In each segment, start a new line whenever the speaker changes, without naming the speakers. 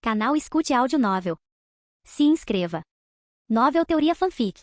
Canal Escute Áudio Novel. Se inscreva. Novel Teoria Fanfic.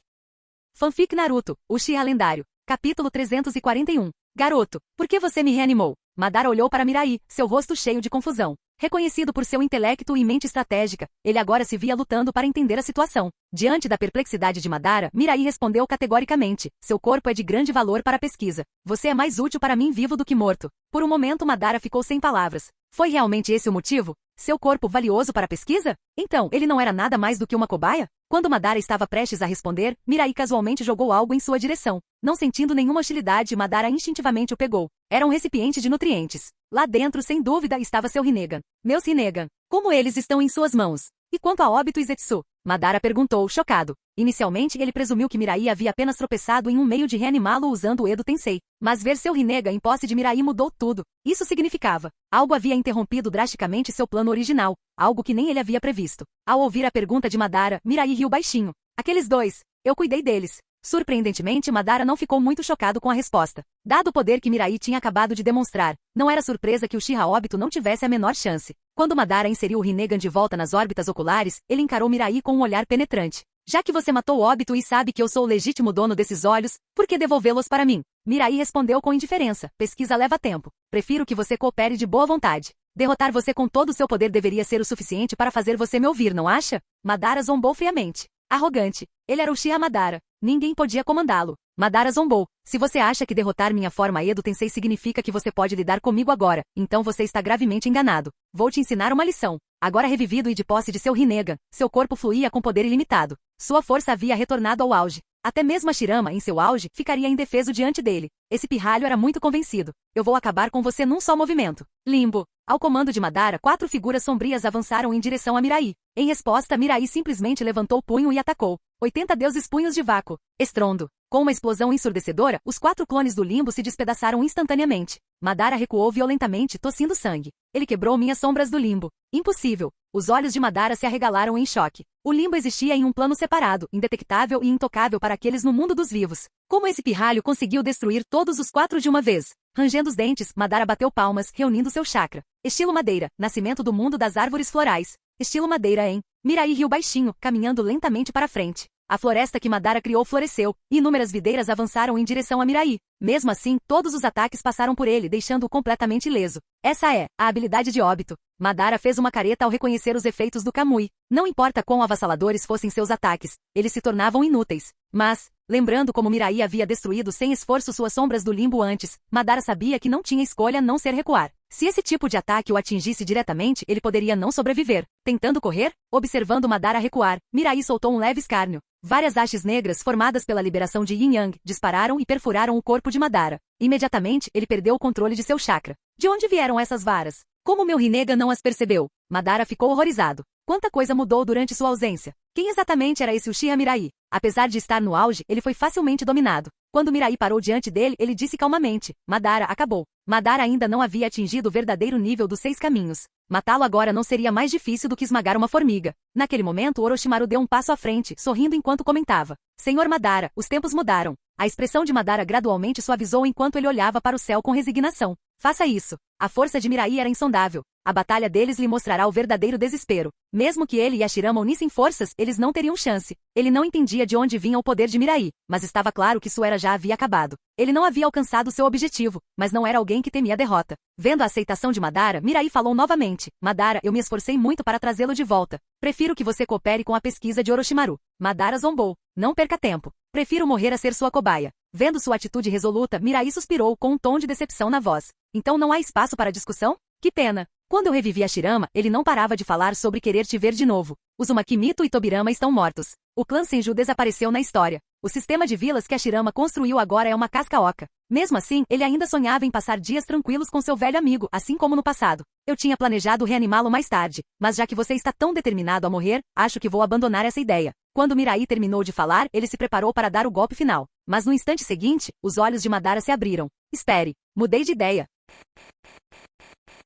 Fanfic Naruto, Uchiha Lendário. Capítulo 341. Garoto, por que você me reanimou? Madara olhou para Mirai, seu rosto cheio de confusão. Reconhecido por seu intelecto e mente estratégica, ele agora se via lutando para entender a situação. Diante da perplexidade de Madara, Mirai respondeu categoricamente: seu corpo é de grande valor para a pesquisa. Você é mais útil para mim vivo do que morto. Por um momento Madara ficou sem palavras. Foi realmente esse o motivo? Seu corpo valioso para a pesquisa? Então, ele não era nada mais do que uma cobaia? Quando Madara estava prestes a responder, Mirai casualmente jogou algo em sua direção. Não sentindo nenhuma hostilidade, Madara instintivamente o pegou. Era um recipiente de nutrientes. Lá dentro, sem dúvida, estava seu Rinnegan. Meus Rinnegan, como eles estão em suas mãos? E quanto a Obito e Zetsu? Madara perguntou, chocado. Inicialmente, ele presumiu que Mirai havia apenas tropeçado em um meio de reanimá-lo usando o Edo Tensei. Mas ver seu Rinnegan em posse de Mirai mudou tudo. Isso significava: algo havia interrompido drasticamente seu plano original, algo que nem ele havia previsto. Ao ouvir a pergunta de Madara, Mirai riu baixinho. Aqueles dois, eu cuidei deles. Surpreendentemente, Madara não ficou muito chocado com a resposta. Dado o poder que Mirai tinha acabado de demonstrar, não era surpresa que o Uchiha Obito não tivesse a menor chance. Quando Madara inseriu o Rinnegan de volta nas órbitas oculares, ele encarou Mirai com um olhar penetrante. Já que você matou o Obito e sabe que eu sou o legítimo dono desses olhos, por que devolvê-los para mim? Mirai respondeu com indiferença. Pesquisa leva tempo. Prefiro que você coopere de boa vontade. Derrotar você com todo o seu poder deveria ser o suficiente para fazer você me ouvir, não acha? Madara zombou friamente. Arrogante. Ele era o Uchiha Madara. Ninguém podia comandá-lo. Madara zombou. Se você acha que derrotar minha forma Edo Tensei significa que você pode lidar comigo agora, então você está gravemente enganado. Vou te ensinar uma lição. Agora revivido e de posse de seu Rinnegan, seu corpo fluía com poder ilimitado. Sua força havia retornado ao auge. Até mesmo a Shirama, em seu auge, ficaria indefeso diante dele. Esse pirralho era muito convencido. Eu vou acabar com você num só movimento. Limbo. Ao comando de Madara, 4 figuras sombrias avançaram em direção a Mirai. Em resposta, Mirai simplesmente levantou o punho e atacou. 80 deuses punhos de vácuo. Estrondo. Com uma explosão ensurdecedora, os 4 clones do limbo se despedaçaram instantaneamente. Madara recuou violentamente, tossindo sangue. Ele quebrou minhas sombras do limbo. Impossível. Os olhos de Madara se arregalaram em choque. O limbo existia em um plano separado, indetectável e intocável para aqueles no mundo dos vivos. Como esse pirralho conseguiu destruir todos os 4 de uma vez? Rangendo os dentes, Madara bateu palmas, reunindo seu chakra. Estilo madeira, nascimento do mundo das árvores florais. Estilo madeira, hein? Mirai riu baixinho, caminhando lentamente para frente. A floresta que Madara criou floresceu, e inúmeras videiras avançaram em direção a Mirai. Mesmo assim, todos os ataques passaram por ele, deixando-o completamente ileso. Essa é a habilidade de Obito. Madara fez uma careta ao reconhecer os efeitos do Kamui. Não importa quão avassaladores fossem seus ataques, eles se tornavam inúteis. Mas, lembrando como Mirai havia destruído sem esforço suas sombras do limbo antes, Madara sabia que não tinha escolha a não ser recuar. Se esse tipo de ataque o atingisse diretamente, ele poderia não sobreviver. Tentando correr, observando Madara recuar, Mirai soltou um leve escárnio. Várias hastes negras formadas pela liberação de Yin Yang dispararam e perfuraram o corpo de Madara. Imediatamente, ele perdeu o controle de seu chakra. De onde vieram essas varas? Como meu Rinnegan não as percebeu? Madara ficou horrorizado. Quanta coisa mudou durante sua ausência. Quem exatamente era esse Uchiha Mirai? Apesar de estar no auge, ele foi facilmente dominado. Quando Mirai parou diante dele, ele disse calmamente: Madara, acabou. Madara ainda não havia atingido o verdadeiro nível dos 6 caminhos. Matá-lo agora não seria mais difícil do que esmagar uma formiga. Naquele momento, Orochimaru deu um passo à frente, sorrindo enquanto comentava: Senhor Madara, os tempos mudaram. A expressão de Madara gradualmente suavizou enquanto ele olhava para o céu com resignação. Faça isso. A força de Mirai era insondável. A batalha deles lhe mostrará o verdadeiro desespero. Mesmo que ele e a Shirama unissem forças, eles não teriam chance. Ele não entendia de onde vinha o poder de Mirai, mas estava claro que sua era já havia acabado. Ele não havia alcançado seu objetivo, mas não era alguém que temia a derrota. Vendo a aceitação de Madara, Mirai falou novamente: Madara, eu me esforcei muito para trazê-lo de volta. Prefiro que você coopere com a pesquisa de Orochimaru. Madara zombou. Não perca tempo. Prefiro morrer a ser sua cobaia. Vendo sua atitude resoluta, Mirai suspirou com um tom de decepção na voz. Então não há espaço para discussão? Que pena. Quando eu revivi a Shirama, ele não parava de falar sobre querer te ver de novo. Uzumaki Mito e Tobirama estão mortos. O clã Senju desapareceu na história. O sistema de vilas que a Shirama construiu agora é uma casca oca. Mesmo assim, ele ainda sonhava em passar dias tranquilos com seu velho amigo, assim como no passado. Eu tinha planejado reanimá-lo mais tarde, mas já que você está tão determinado a morrer, acho que vou abandonar essa ideia. Quando Mirai terminou de falar, ele se preparou para dar o golpe final. Mas no instante seguinte, os olhos de Madara se abriram. Espere, mudei de ideia.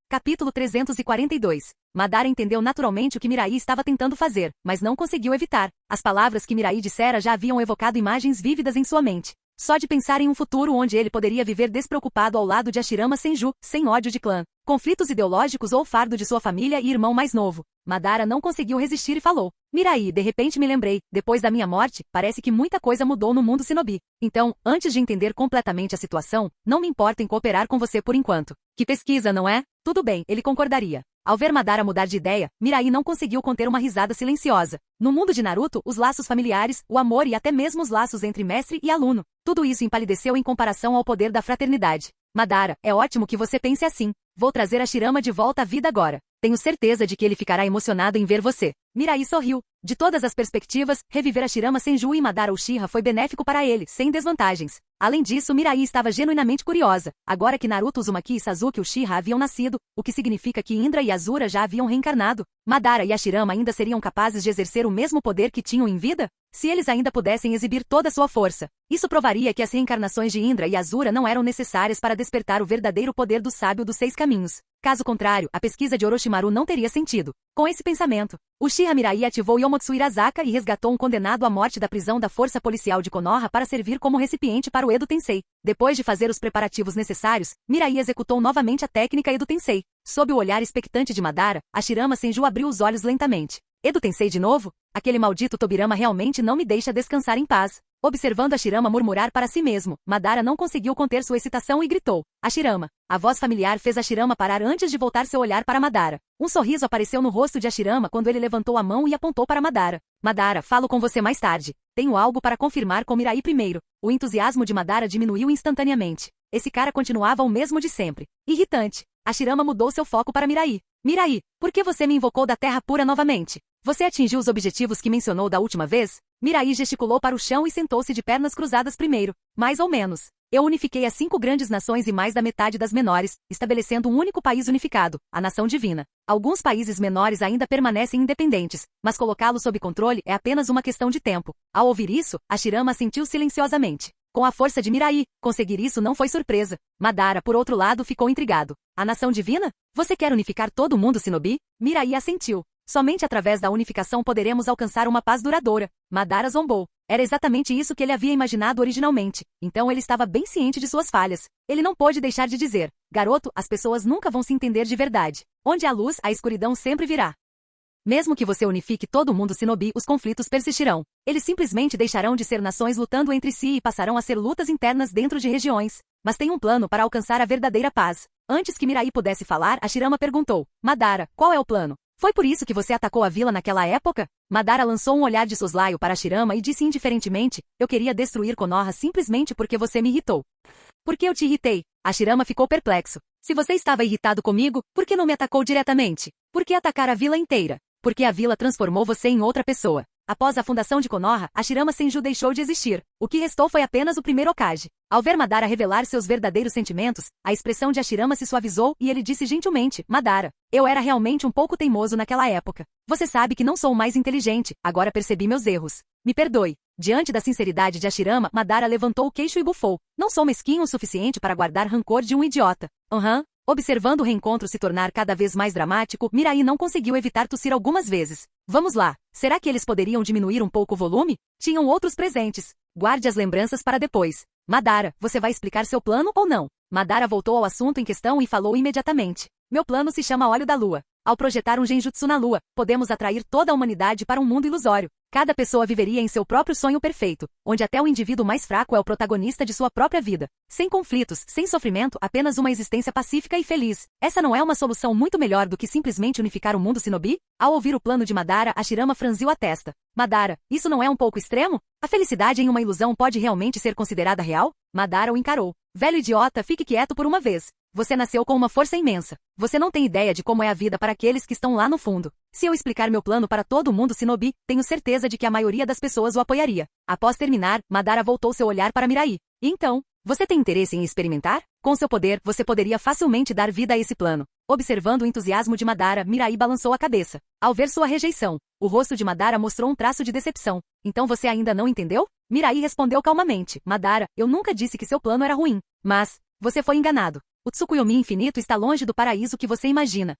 Capítulo 342. Madara entendeu naturalmente o que Mirai estava tentando fazer, mas não conseguiu evitar. As palavras que Mirai dissera já haviam evocado imagens vívidas em sua mente. Só de pensar em um futuro onde ele poderia viver despreocupado ao lado de Hashirama Senju, sem ódio de clã, conflitos ideológicos ou fardo de sua família e irmão mais novo. Madara não conseguiu resistir e falou. Mirai, de repente me lembrei, depois da minha morte, parece que muita coisa mudou no mundo Shinobi. Então, antes de entender completamente a situação, não me importo em cooperar com você por enquanto. Que pesquisa, não é? Tudo bem, ele concordaria. Ao ver Madara mudar de ideia, Mirai não conseguiu conter uma risada silenciosa. No mundo de Naruto, os laços familiares, o amor e até mesmo os laços entre mestre e aluno, tudo isso empalideceu em comparação ao poder da fraternidade. Madara, é ótimo que você pense assim. Vou trazer a Shirama de volta à vida agora. Tenho certeza de que ele ficará emocionado em ver você. Mirai sorriu. De todas as perspectivas, reviver a Shirama Senju e Madara Uchiha foi benéfico para ele, sem desvantagens. Além disso, Mirai estava genuinamente curiosa. Agora que Naruto Uzumaki e Sasuke Uchiha haviam nascido, o que significa que Indra e Azura já haviam reencarnado, Madara e a Shirama ainda seriam capazes de exercer o mesmo poder que tinham em vida? Se eles ainda pudessem exibir toda sua força, isso provaria que as reencarnações de Indra e Azura não eram necessárias para despertar o verdadeiro poder do sábio dos 6 caminhos. Caso contrário, a pesquisa de Orochimaru não teria sentido. Com esse pensamento, Uchiha Mirai ativou Yomotsu Irazaka e resgatou um condenado à morte da prisão da força policial de Konoha para servir como recipiente para o Edo Tensei. Depois de fazer os preparativos necessários, Mirai executou novamente a técnica Edo Tensei. Sob o olhar expectante de Madara, a Shirama Senju abriu os olhos lentamente. Edo Tensei de novo? Aquele maldito Tobirama realmente não me deixa descansar em paz. Observando a Shirama murmurar para si mesmo, Madara não conseguiu conter sua excitação e gritou. A Shirama. A voz familiar fez a Shirama parar antes de voltar seu olhar para Madara. Um sorriso apareceu no rosto de Hashirama quando ele levantou a mão e apontou para Madara. Madara, falo com você mais tarde. Tenho algo para confirmar com Mirai primeiro. O entusiasmo de Madara diminuiu instantaneamente. Esse cara continuava o mesmo de sempre. Irritante. Hashirama mudou seu foco para Mirai. Mirai, por que você me invocou da Terra Pura novamente? Você atingiu os objetivos que mencionou da última vez? Mirai gesticulou para o chão e sentou-se de pernas cruzadas primeiro. Mais ou menos. Eu unifiquei as 5 grandes nações e mais da metade das menores, estabelecendo um único país unificado, a Nação Divina. Alguns países menores ainda permanecem independentes, mas colocá-los sob controle é apenas uma questão de tempo. Ao ouvir isso, a Shirama assentiu silenciosamente. Com a força de Mirai, conseguir isso não foi surpresa. Madara, por outro lado, ficou intrigado. A Nação Divina? Você quer unificar todo mundo Shinobi? Mirai assentiu. Somente através da unificação poderemos alcançar uma paz duradoura. Madara zombou. Era exatamente isso que ele havia imaginado originalmente. Então ele estava bem ciente de suas falhas. Ele não pôde deixar de dizer. Garoto, as pessoas nunca vão se entender de verdade. Onde há luz, a escuridão sempre virá. Mesmo que você unifique todo mundo Shinobi, os conflitos persistirão. Eles simplesmente deixarão de ser nações lutando entre si e passarão a ser lutas internas dentro de regiões. Mas tem um plano para alcançar a verdadeira paz. Antes que Mirai pudesse falar, a Shirama perguntou. Madara, qual é o plano? Foi por isso que você atacou a vila naquela época? Madara lançou um olhar de soslaio para a Shirama e disse indiferentemente, eu queria destruir Konoha simplesmente porque você me irritou. Por que eu te irritei? A Shirama ficou perplexo. Se você estava irritado comigo, por que não me atacou diretamente? Por que atacar a vila inteira? Porque a vila transformou você em outra pessoa. Após a fundação de Konoha, a Shirama Senju deixou de existir. O que restou foi apenas o primeiro Hokage. Ao ver Madara revelar seus verdadeiros sentimentos, a expressão de Hashirama se suavizou e ele disse gentilmente, Madara, eu era realmente um pouco teimoso naquela época. Você sabe que não sou o mais inteligente, agora percebi meus erros. Me perdoe. Diante da sinceridade de Hashirama, Madara levantou o queixo e bufou. Não sou mesquinho o suficiente para guardar rancor de um idiota. Observando o reencontro se tornar cada vez mais dramático, Mirai não conseguiu evitar tossir algumas vezes. Vamos lá, será que eles poderiam diminuir um pouco o volume? Tinham outros presentes. Guarde as lembranças para depois. Madara, você vai explicar seu plano ou não? Madara voltou ao assunto em questão e falou imediatamente. Meu plano se chama Olho da Lua. Ao projetar um genjutsu na Lua, podemos atrair toda a humanidade para um mundo ilusório. Cada pessoa viveria em seu próprio sonho perfeito, onde até o indivíduo mais fraco é o protagonista de sua própria vida. Sem conflitos, sem sofrimento, apenas uma existência pacífica e feliz. Essa não é uma solução muito melhor do que simplesmente unificar o mundo Shinobi? Ao ouvir o plano de Madara, a Shirama franziu a testa. Madara, isso não é um pouco extremo? A felicidade em uma ilusão pode realmente ser considerada real? Madara o encarou. Velho idiota, fique quieto por uma vez. Você nasceu com uma força imensa. Você não tem ideia de como é a vida para aqueles que estão lá no fundo. Se eu explicar meu plano para todo mundo Shinobi, tenho certeza de que a maioria das pessoas o apoiaria. Após terminar, Madara voltou seu olhar para Mirai. E então, você tem interesse em experimentar? Com seu poder, você poderia facilmente dar vida a esse plano. Observando o entusiasmo de Madara, Mirai balançou a cabeça. Ao ver sua rejeição, o rosto de Madara mostrou um traço de decepção. Então você ainda não entendeu? Mirai respondeu calmamente. Madara, eu nunca disse que seu plano era ruim. Mas, você foi enganado. O Tsukuyomi infinito está longe do paraíso que você imagina.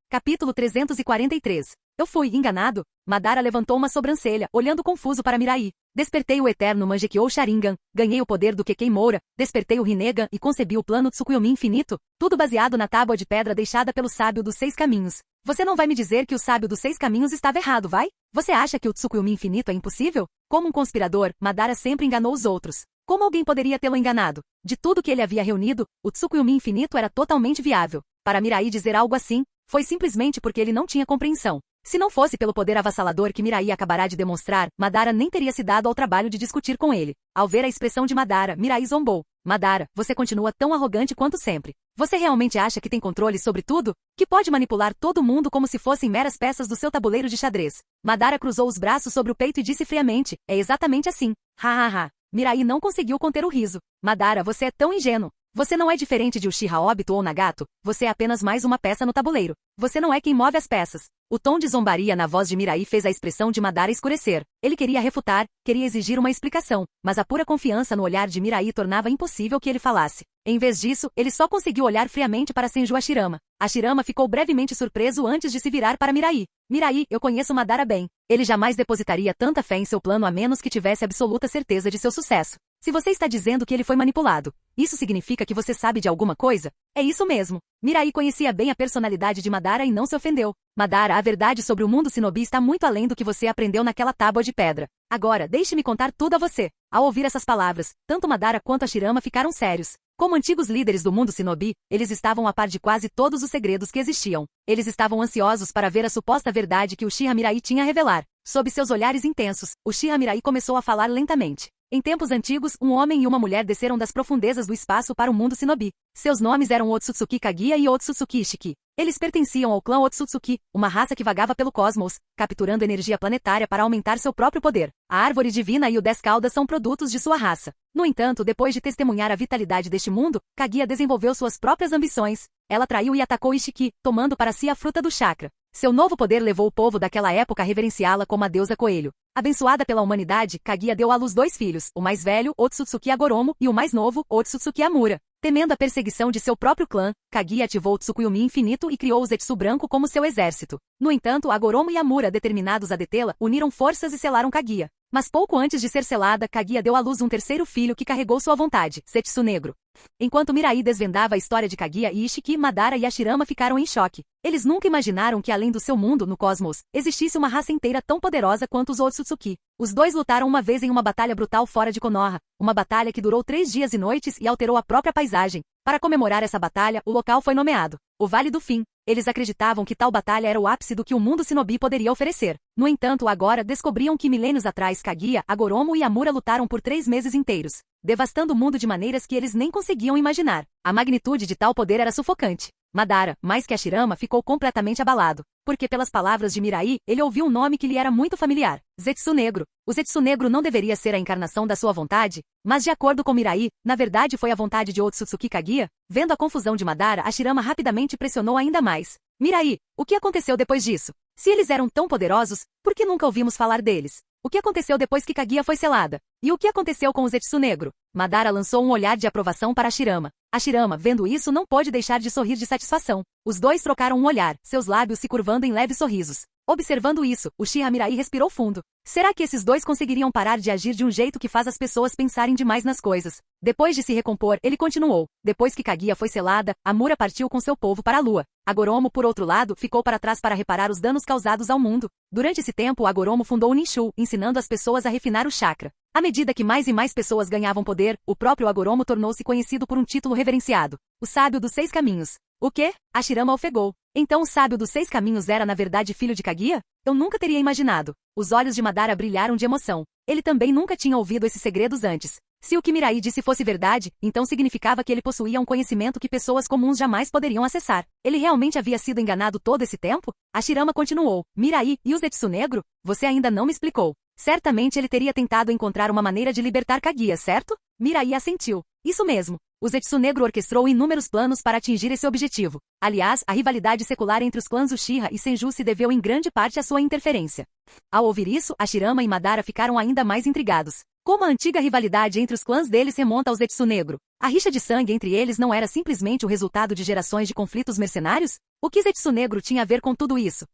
Capítulo 343. Eu fui enganado? Madara levantou uma sobrancelha, olhando confuso para Mirai. Despertei o eterno Mangekyou Sharingan, ganhei o poder do Kekkeimora, despertei o Rinnegan e concebi o plano Tsukuyomi infinito, tudo baseado na tábua de pedra deixada pelo sábio dos 6 caminhos. Você não vai me dizer que o sábio dos 6 caminhos estava errado, vai? Você acha que o Tsukuyomi infinito é impossível? Como um conspirador, Madara sempre enganou os outros. Como alguém poderia tê-lo enganado? De tudo que ele havia reunido, o Tsukuyomi infinito era totalmente viável. Para Mirai dizer algo assim, foi simplesmente porque ele não tinha compreensão. Se não fosse pelo poder avassalador que Mirai acabará de demonstrar, Madara nem teria se dado ao trabalho de discutir com ele. Ao ver a expressão de Madara, Mirai zombou. Madara, você continua tão arrogante quanto sempre. Você realmente acha que tem controle sobre tudo? Que pode manipular todo mundo como se fossem meras peças do seu tabuleiro de xadrez? Madara cruzou os braços sobre o peito e disse friamente, é exatamente assim. Ha. Mirai não conseguiu conter o riso. Madara, você é tão ingênuo. Você não é diferente de Uchiha Obito ou Nagato, você é apenas mais uma peça no tabuleiro. Você não é quem move as peças. O tom de zombaria na voz de Mirai fez a expressão de Madara escurecer. Ele queria refutar, queria exigir uma explicação, mas a pura confiança no olhar de Mirai tornava impossível que ele falasse. Em vez disso, ele só conseguiu olhar friamente para Senju Hashirama. Hashirama ficou brevemente surpreso antes de se virar para Mirai. Mirai, eu conheço Madara bem. Ele jamais depositaria tanta fé em seu plano a menos que tivesse absoluta certeza de seu sucesso. Se você está dizendo que ele foi manipulado, isso significa que você sabe de alguma coisa? É isso mesmo. Mirai conhecia bem a personalidade de Madara e não se ofendeu. Madara, a verdade sobre o mundo shinobi está muito além do que você aprendeu naquela tábua de pedra. Agora, deixe-me contar tudo a você. Ao ouvir essas palavras, tanto Madara quanto Hashirama ficaram sérios. Como antigos líderes do mundo shinobi, eles estavam a par de quase todos os segredos que existiam. Eles estavam ansiosos para ver a suposta verdade que Uchiha Mirai tinha a revelar. Sob seus olhares intensos, Uchiha Mirai começou a falar lentamente. Em tempos antigos, um homem e uma mulher desceram das profundezas do espaço para o mundo shinobi. Seus nomes eram Otsutsuki Kaguya e Otsutsuki Ishiki. Eles pertenciam ao clã Otsutsuki, uma raça que vagava pelo cosmos, capturando energia planetária para aumentar seu próprio poder. A árvore divina e o 10 caudas são produtos de sua raça. No entanto, depois de testemunhar a vitalidade deste mundo, Kaguya desenvolveu suas próprias ambições. Ela traiu e atacou Ishiki, tomando para si a fruta do chakra. Seu novo poder levou o povo daquela época a reverenciá-la como a deusa coelho. Abençoada pela humanidade, Kaguya deu à luz 2 filhos, o mais velho, Otsutsuki Agoromo, e o mais novo, Otsutsuki Amura. Temendo a perseguição de seu próprio clã, Kaguya ativou o Tsukuyomi infinito e criou o Zetsu branco como seu exército. No entanto, Agoromo e Amura, determinados a detê-la, uniram forças e selaram Kaguya. Mas pouco antes de ser selada, Kaguya deu à luz um terceiro filho que carregou sua vontade, Zetsu Negro. Enquanto Mirai desvendava a história de Kaguya e Ishiki, Madara e Hashirama ficaram em choque. Eles nunca imaginaram que além do seu mundo, no cosmos, existisse uma raça inteira tão poderosa quanto os Otsutsuki. Os dois lutaram uma vez em uma batalha brutal fora de Konoha, uma batalha que durou 3 dias e noites e alterou a própria paisagem. Para comemorar essa batalha, o local foi nomeado o Vale do Fim. Eles acreditavam que tal batalha era o ápice do que o mundo shinobi poderia oferecer. No entanto, agora descobriam que milênios atrás Kaguya, Agoromo e Amura lutaram por 3 meses inteiros, devastando o mundo de maneiras que eles nem conseguiam imaginar. A magnitude de tal poder era sufocante. Madara, mais que Hashirama, ficou completamente abalado, porque pelas palavras de Mirai, ele ouviu um nome que lhe era muito familiar, Zetsu Negro. O Zetsu Negro não deveria ser a encarnação da sua vontade, mas de acordo com Mirai, na verdade foi a vontade de Otsutsuki Kaguya. Vendo a confusão de Madara, Hashirama rapidamente pressionou ainda mais. Mirai, o que aconteceu depois disso? Se eles eram tão poderosos, por que nunca ouvimos falar deles? O que aconteceu depois que Kaguya foi selada? E o que aconteceu com o Zetsu Negro? Madara lançou um olhar de aprovação para Hashirama. Hashirama, vendo isso, não pôde deixar de sorrir de satisfação. Os dois trocaram um olhar, seus lábios se curvando em leves sorrisos. Observando isso, Uchiha Mirai respirou fundo. Será que esses dois conseguiriam parar de agir de um jeito que faz as pessoas pensarem demais nas coisas? Depois de se recompor, ele continuou. Depois que Kaguya foi selada, Amura partiu com seu povo para a lua. Agoromo, por outro lado, ficou para trás para reparar os danos causados ao mundo. Durante esse tempo, Agoromo fundou o Ninshu, ensinando as pessoas a refinar o chakra. À medida que mais e mais pessoas ganhavam poder, o próprio Agoromo tornou-se conhecido por um título reverenciado: o Sábio dos 6 Caminhos. O quê? Hashirama ofegou. Então o Sábio dos 6 Caminhos era na verdade filho de Kaguya? Eu nunca teria imaginado. Os olhos de Madara brilharam de emoção. Ele também nunca tinha ouvido esses segredos antes. Se o que Mirai disse fosse verdade, então significava que ele possuía um conhecimento que pessoas comuns jamais poderiam acessar. Ele realmente havia sido enganado todo esse tempo? Hashirama continuou. Mirai, e o Zetsu Negro? Você ainda não me explicou. Certamente ele teria tentado encontrar uma maneira de libertar Kaguya, certo? Mirai assentiu. Isso mesmo. O Zetsu Negro orquestrou inúmeros planos para atingir esse objetivo. Aliás, a rivalidade secular entre os clãs Uchiha e Senju se deveu em grande parte à sua interferência. Ao ouvir isso, Hashirama e Madara ficaram ainda mais intrigados. Como a antiga rivalidade entre os clãs deles remonta ao Zetsu Negro? A rixa de sangue entre eles não era simplesmente o resultado de gerações de conflitos mercenários? O que Zetsu Negro tinha a ver com tudo isso?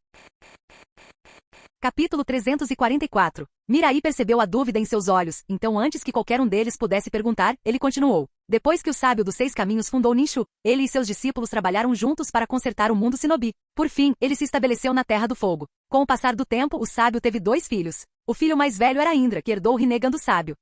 Capítulo 344. Mirai percebeu a dúvida em seus olhos, então antes que qualquer um deles pudesse perguntar, ele continuou. Depois que o sábio dos 6 caminhos fundou Ninshu, ele e seus discípulos trabalharam juntos para consertar o mundo Shinobi. Por fim, ele se estabeleceu na Terra do Fogo. Com o passar do tempo, o sábio teve 2 filhos. O filho mais velho era Indra, que herdou o Rinnegan do sábio.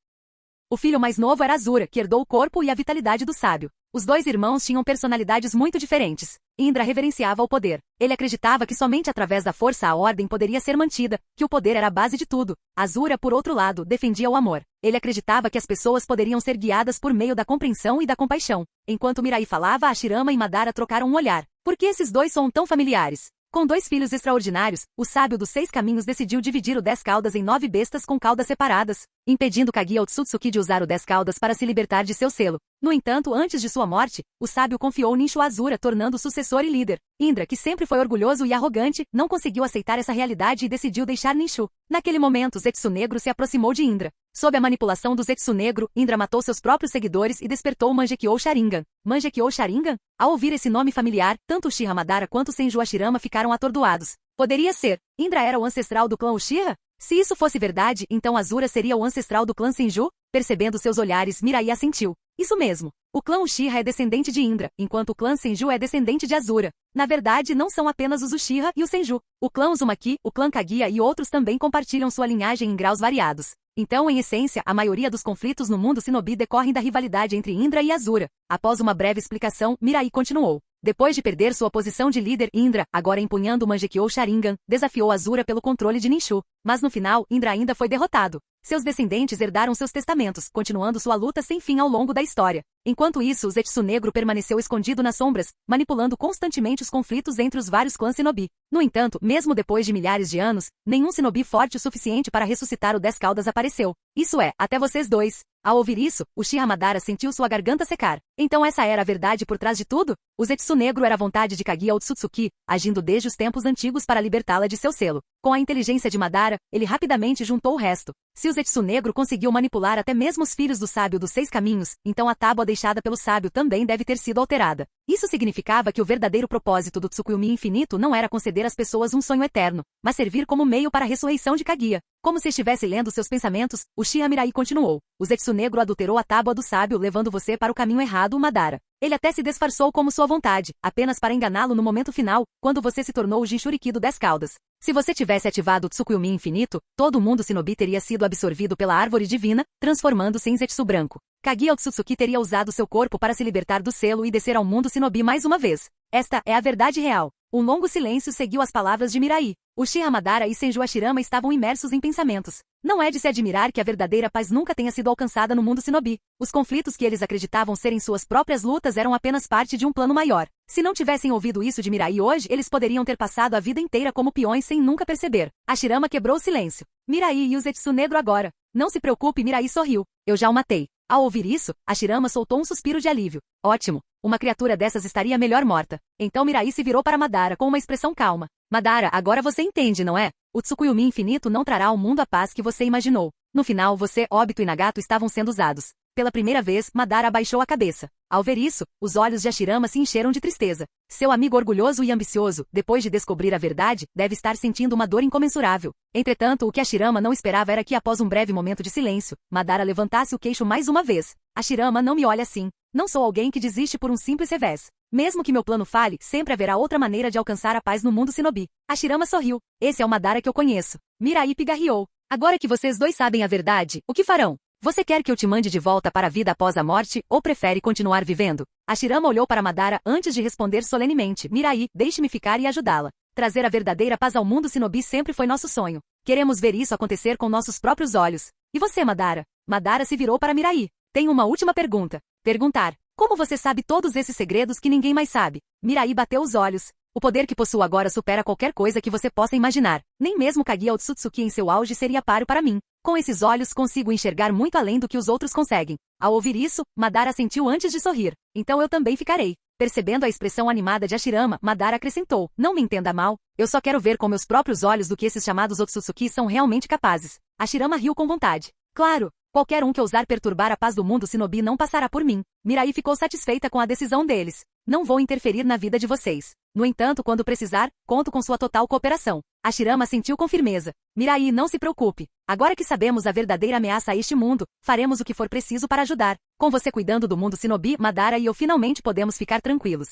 O filho mais novo era Azura, que herdou o corpo e a vitalidade do sábio. Os 2 irmãos tinham personalidades muito diferentes. Indra reverenciava o poder. Ele acreditava que somente através da força a ordem poderia ser mantida, que o poder era a base de tudo. Azura, por outro lado, defendia o amor. Ele acreditava que as pessoas poderiam ser guiadas por meio da compreensão e da compaixão. Enquanto Mirai falava, Hashirama e Madara trocaram um olhar. Por que esses 2 são tão familiares? Com 2 filhos extraordinários, o sábio dos 6 caminhos decidiu dividir o 10 caudas em 9 bestas com caudas separadas, impedindo Kaguya Otsutsuki de usar o 10 caudas para se libertar de seu selo. No entanto, antes de sua morte, o sábio confiou Ninshu a Azura, tornando-o sucessor e líder. Indra, que sempre foi orgulhoso e arrogante, não conseguiu aceitar essa realidade e decidiu deixar Ninshu. Naquele momento, Zetsu Negro se aproximou de Indra. Sob a manipulação do Zetsu Negro, Indra matou seus próprios seguidores e despertou o Mangekyou Sharingan. Mangekyou Sharingan? Ao ouvir esse nome familiar, tanto Uchiha Madara quanto Senju Hashirama ficaram atordoados. Poderia ser. Indra era o ancestral do clã Uchiha? Se isso fosse verdade, então Azura seria o ancestral do clã Senju? Percebendo seus olhares, Mirai assentiu. Isso mesmo. O clã Uchiha é descendente de Indra, enquanto o clã Senju é descendente de Azura. Na verdade, não são apenas os Uchiha e o Senju. O clã Uzumaki, o clã Kaguya e outros também compartilham sua linhagem em graus variados. Então, em essência, a maioria dos conflitos no mundo Shinobi decorrem da rivalidade entre Indra e Azura. Após uma breve explicação, Mirai continuou. Depois de perder sua posição de líder, Indra, agora empunhando o Mangekyou Sharingan, desafiou Azura pelo controle de Ninshu. Mas no final, Indra ainda foi derrotado. Seus descendentes herdaram seus testamentos, continuando sua luta sem fim ao longo da história. Enquanto isso, o Zetsu Negro permaneceu escondido nas sombras, manipulando constantemente os conflitos entre os vários clãs Shinobi. No entanto, mesmo depois de milhares de anos, nenhum Shinobi forte o suficiente para ressuscitar o 10 caudas apareceu. Isso é, até vocês 2. Ao ouvir isso, Uchiha Madara sentiu sua garganta secar. Então essa era a verdade por trás de tudo? O Zetsu Negro era a vontade de Kaguya Otsutsuki, agindo desde os tempos antigos para libertá-la de seu selo. Com a inteligência de Madara, ele rapidamente juntou o resto. Se o Zetsu Negro conseguiu manipular até mesmo os filhos do sábio dos 6 caminhos, então a tábua deixada pelo sábio também deve ter sido alterada. Isso significava que o verdadeiro propósito do Tsukuyomi infinito não era conceder às pessoas um sonho eterno, mas servir como meio para a ressurreição de Kaguya. Como se estivesse lendo seus pensamentos, Uchiha Mirai continuou. O Zetsu Negro adulterou a tábua do sábio, levando você para o caminho errado, Madara. Ele até se disfarçou como sua vontade, apenas para enganá-lo no momento final, quando você se tornou o Jinchuriki do 10 caudas. Se você tivesse ativado o Tsukuyomi infinito, todo o mundo Shinobi teria sido absorvido pela árvore divina, transformando-se em Zetsu branco. Kaguya Otsutsuki teria usado seu corpo para se libertar do selo e descer ao mundo Shinobi mais uma vez. Esta é a verdade real. Um longo silêncio seguiu as palavras de Mirai. Uchiha Madara e Senju Hashirama estavam imersos em pensamentos. Não é de se admirar que a verdadeira paz nunca tenha sido alcançada no mundo Shinobi. Os conflitos que eles acreditavam serem suas próprias lutas eram apenas parte de um plano maior. Se não tivessem ouvido isso de Mirai hoje, eles poderiam ter passado a vida inteira como peões sem nunca perceber. Hashirama quebrou o silêncio. Mirai e o Zetsu Negro agora. Não se preocupe, Mirai sorriu. Eu já o matei. Ao ouvir isso, Hashirama soltou um suspiro de alívio. Ótimo. Uma criatura dessas estaria melhor morta. Então Mirai se virou para Madara com uma expressão calma. Madara, agora você entende, não é? O Tsukuyomi infinito não trará ao mundo a paz que você imaginou. No final, você, Obito e Nagato estavam sendo usados. Pela primeira vez, Madara abaixou a cabeça. Ao ver isso, os olhos de Hashirama se encheram de tristeza. Seu amigo orgulhoso e ambicioso, depois de descobrir a verdade, deve estar sentindo uma dor incomensurável. Entretanto, o que Hashirama não esperava era que após um breve momento de silêncio, Madara levantasse o queixo mais uma vez. Hashirama, não me olhe assim. Não sou alguém que desiste por um simples revés. Mesmo que meu plano falhe, sempre haverá outra maneira de alcançar a paz no mundo Shinobi. Hashirama sorriu. Esse é o Madara que eu conheço. Mirai pigarreou. Agora que vocês 2 sabem a verdade, o que farão? Você quer que eu te mande de volta para a vida após a morte, ou prefere continuar vivendo? Hashirama olhou para Madara antes de responder solenemente. Mirai, deixe-me ficar e ajudá-la. Trazer a verdadeira paz ao mundo Shinobi sempre foi nosso sonho. Queremos ver isso acontecer com nossos próprios olhos. E você, Madara? Madara se virou para Mirai. Tenho uma última pergunta. Perguntar. Como você sabe todos esses segredos que ninguém mais sabe? Mirai bateu os olhos. O poder que possuo agora supera qualquer coisa que você possa imaginar. Nem mesmo Kaguya Otsutsuki em seu auge seria páreo para mim. Com esses olhos consigo enxergar muito além do que os outros conseguem. Ao ouvir isso, Madara assentiu antes de sorrir. Então eu também ficarei. Percebendo a expressão animada de Hashirama, Madara acrescentou. Não me entenda mal, eu só quero ver com meus próprios olhos do que esses chamados Otsutsuki são realmente capazes. Hashirama riu com vontade. Claro. Qualquer um que ousar perturbar a paz do mundo Shinobi não passará por mim. Mirai ficou satisfeita com a decisão deles. Não vou interferir na vida de vocês. No entanto, quando precisar, conto com sua total cooperação. Hashirama sentiu com firmeza. Mirai, não se preocupe. Agora que sabemos a verdadeira ameaça a este mundo, faremos o que for preciso para ajudar. Com você cuidando do mundo Shinobi, Madara e eu finalmente podemos ficar tranquilos.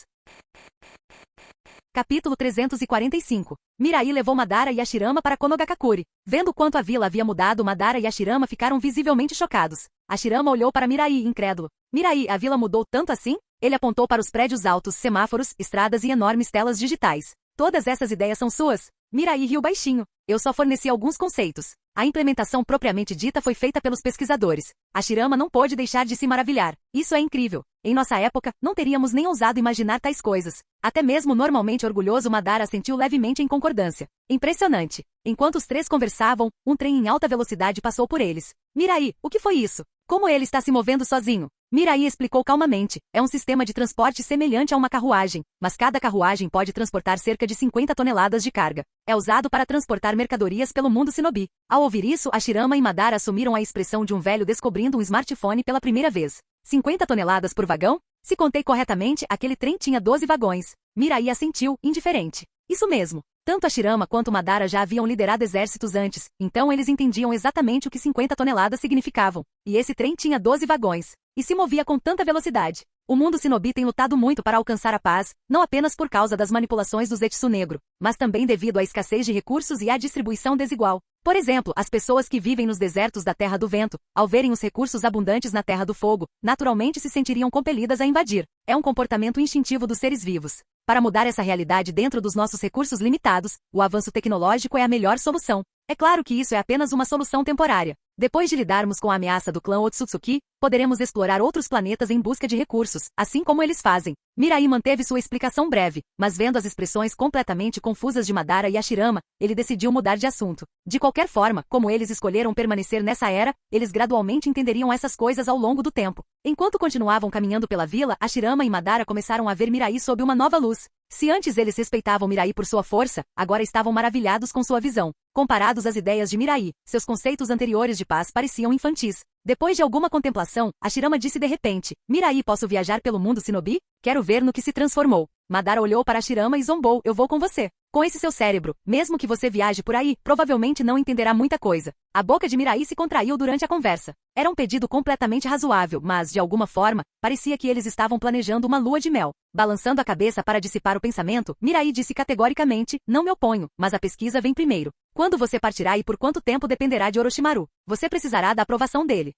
Capítulo 345. Mirai levou Madara e Hashirama para Konogakakure. Vendo quanto a vila havia mudado, Madara e Hashirama ficaram visivelmente chocados. Hashirama olhou para Mirai, incrédulo. Mirai, a vila mudou tanto assim? Ele apontou para os prédios altos, semáforos, estradas e enormes telas digitais. Todas essas ideias são suas? Mirai riu baixinho. Eu só forneci alguns conceitos. A implementação propriamente dita foi feita pelos pesquisadores. Hashirama não pôde deixar de se maravilhar. Isso é incrível. Em nossa época, não teríamos nem ousado imaginar tais coisas. Até mesmo normalmente orgulhoso Madara sentiu levemente em concordância. Impressionante. Enquanto os três conversavam, um trem em alta velocidade passou por eles. Mirai, o que foi isso? Como ele está se movendo sozinho? Mirai explicou calmamente. É um sistema de transporte semelhante a uma carruagem, mas cada carruagem pode transportar cerca de 50 toneladas de carga. É usado para transportar mercadorias pelo mundo Shinobi. Ao ouvir isso, Hashirama e Madara assumiram a expressão de um velho descobrindo um smartphone pela primeira vez. 50 toneladas por vagão? Se contei corretamente, aquele trem tinha 12 vagões. Mirai assentiu, indiferente. Isso mesmo. Tanto Hashirama quanto Madara já haviam liderado exércitos antes, então eles entendiam exatamente o que 50 toneladas significavam. E esse trem tinha 12 vagões. E se movia com tanta velocidade. O mundo Shinobi tem lutado muito para alcançar a paz, não apenas por causa das manipulações do Zetsu Negro, mas também devido à escassez de recursos e à distribuição desigual. Por exemplo, as pessoas que vivem nos desertos da Terra do Vento, ao verem os recursos abundantes na Terra do Fogo, naturalmente se sentiriam compelidas a invadir. É um comportamento instintivo dos seres vivos. Para mudar essa realidade dentro dos nossos recursos limitados, o avanço tecnológico é a melhor solução. É claro que isso é apenas uma solução temporária. Depois de lidarmos com a ameaça do clã Otsutsuki, poderemos explorar outros planetas em busca de recursos, assim como eles fazem. Mirai manteve sua explicação breve, mas vendo as expressões completamente confusas de Madara e Hashirama, ele decidiu mudar de assunto. De qualquer forma, como eles escolheram permanecer nessa era, eles gradualmente entenderiam essas coisas ao longo do tempo. Enquanto continuavam caminhando pela vila, Hashirama e Madara começaram a ver Mirai sob uma nova luz. Se antes eles respeitavam Mirai por sua força, agora estavam maravilhados com sua visão. Comparados às ideias de Mirai, seus conceitos anteriores de paz pareciam infantis. Depois de alguma contemplação, Hashirama disse de repente, Mirai, posso viajar pelo mundo Shinobi? Quero ver no que se transformou. Madara olhou para Hashirama e zombou, eu vou com você. Com esse seu cérebro, mesmo que você viaje por aí, provavelmente não entenderá muita coisa. A boca de Mirai se contraiu durante a conversa. Era um pedido completamente razoável, mas, de alguma forma, parecia que eles estavam planejando uma lua de mel. Balançando a cabeça para dissipar o pensamento, Mirai disse categoricamente, não me oponho, mas a pesquisa vem primeiro. Quando você partirá e por quanto tempo dependerá de Orochimaru. Você precisará da aprovação dele.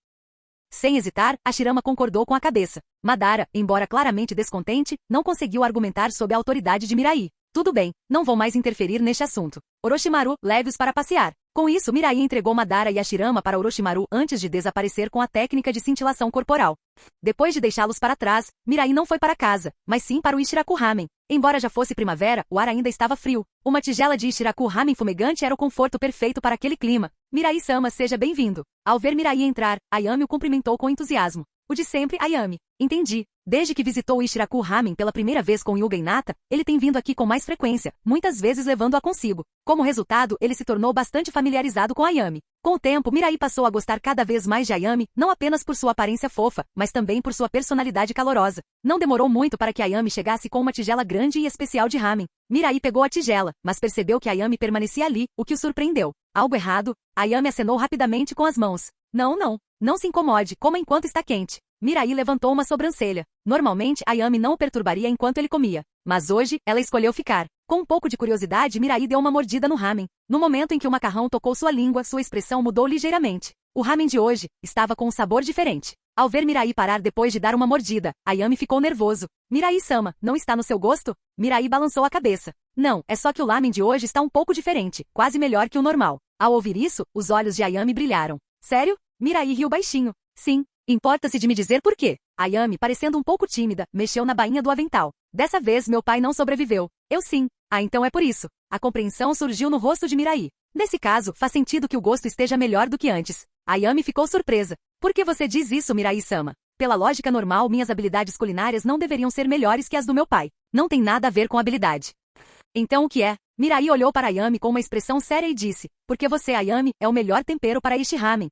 Sem hesitar, Hashirama concordou com a cabeça. Madara, embora claramente descontente, não conseguiu argumentar sob a autoridade de Mirai. Tudo bem, não vou mais interferir neste assunto. Orochimaru, leve-os para passear. Com isso, Mirai entregou Madara e Hashirama para Orochimaru antes de desaparecer com a técnica de cintilação corporal. Depois de deixá-los para trás, Mirai não foi para casa, mas sim para o Ichiraku Ramen. Embora já fosse primavera, o ar ainda estava frio. Uma tigela de Ichiraku Ramen fumegante era o conforto perfeito para aquele clima. Mirai-sama, seja bem-vindo. Ao ver Mirai entrar, Ayami o cumprimentou com entusiasmo. O de sempre, Ayami. Entendi. Desde que visitou o Ichiraku Ramen pela primeira vez com Yuga Hinata, ele tem vindo aqui com mais frequência, muitas vezes levando-a consigo. Como resultado, ele se tornou bastante familiarizado com Ayami. Com o tempo, Mirai passou a gostar cada vez mais de Ayami, não apenas por sua aparência fofa, mas também por sua personalidade calorosa. Não demorou muito para que Ayami chegasse com uma tigela grande e especial de ramen. Mirai pegou a tigela, mas percebeu que Ayami permanecia ali, o que o surpreendeu. Algo errado? Ayami acenou rapidamente com as mãos. Não se incomode, coma enquanto está quente. Mirai levantou uma sobrancelha. Normalmente, Ayami não o perturbaria enquanto ele comia. Mas hoje, ela escolheu ficar. Com um pouco de curiosidade, Mirai deu uma mordida no ramen. No momento em que o macarrão tocou sua língua, sua expressão mudou ligeiramente. O ramen de hoje estava com um sabor diferente. Ao ver Mirai parar depois de dar uma mordida, Ayami ficou nervoso. Mirai-sama, não está no seu gosto? Mirai balançou a cabeça. Não, é só que o ramen de hoje está um pouco diferente, quase melhor que o normal. Ao ouvir isso, os olhos de Ayami brilharam. Sério? Mirai riu baixinho. Sim. Importa-se de me dizer por quê? Ayami, parecendo um pouco tímida, mexeu na bainha do avental. Dessa vez meu pai não sobreviveu. Eu sim. Ah, então é por isso. A compreensão surgiu no rosto de Mirai. Nesse caso, faz sentido que o gosto esteja melhor do que antes. Ayami ficou surpresa. Por que você diz isso, Mirai-sama? Pela lógica normal, minhas habilidades culinárias não deveriam ser melhores que as do meu pai. Não tem nada a ver com habilidade. Então o que é? Mirai olhou para Ayami com uma expressão séria e disse, porque você, Ayami, é o melhor tempero para este ramen.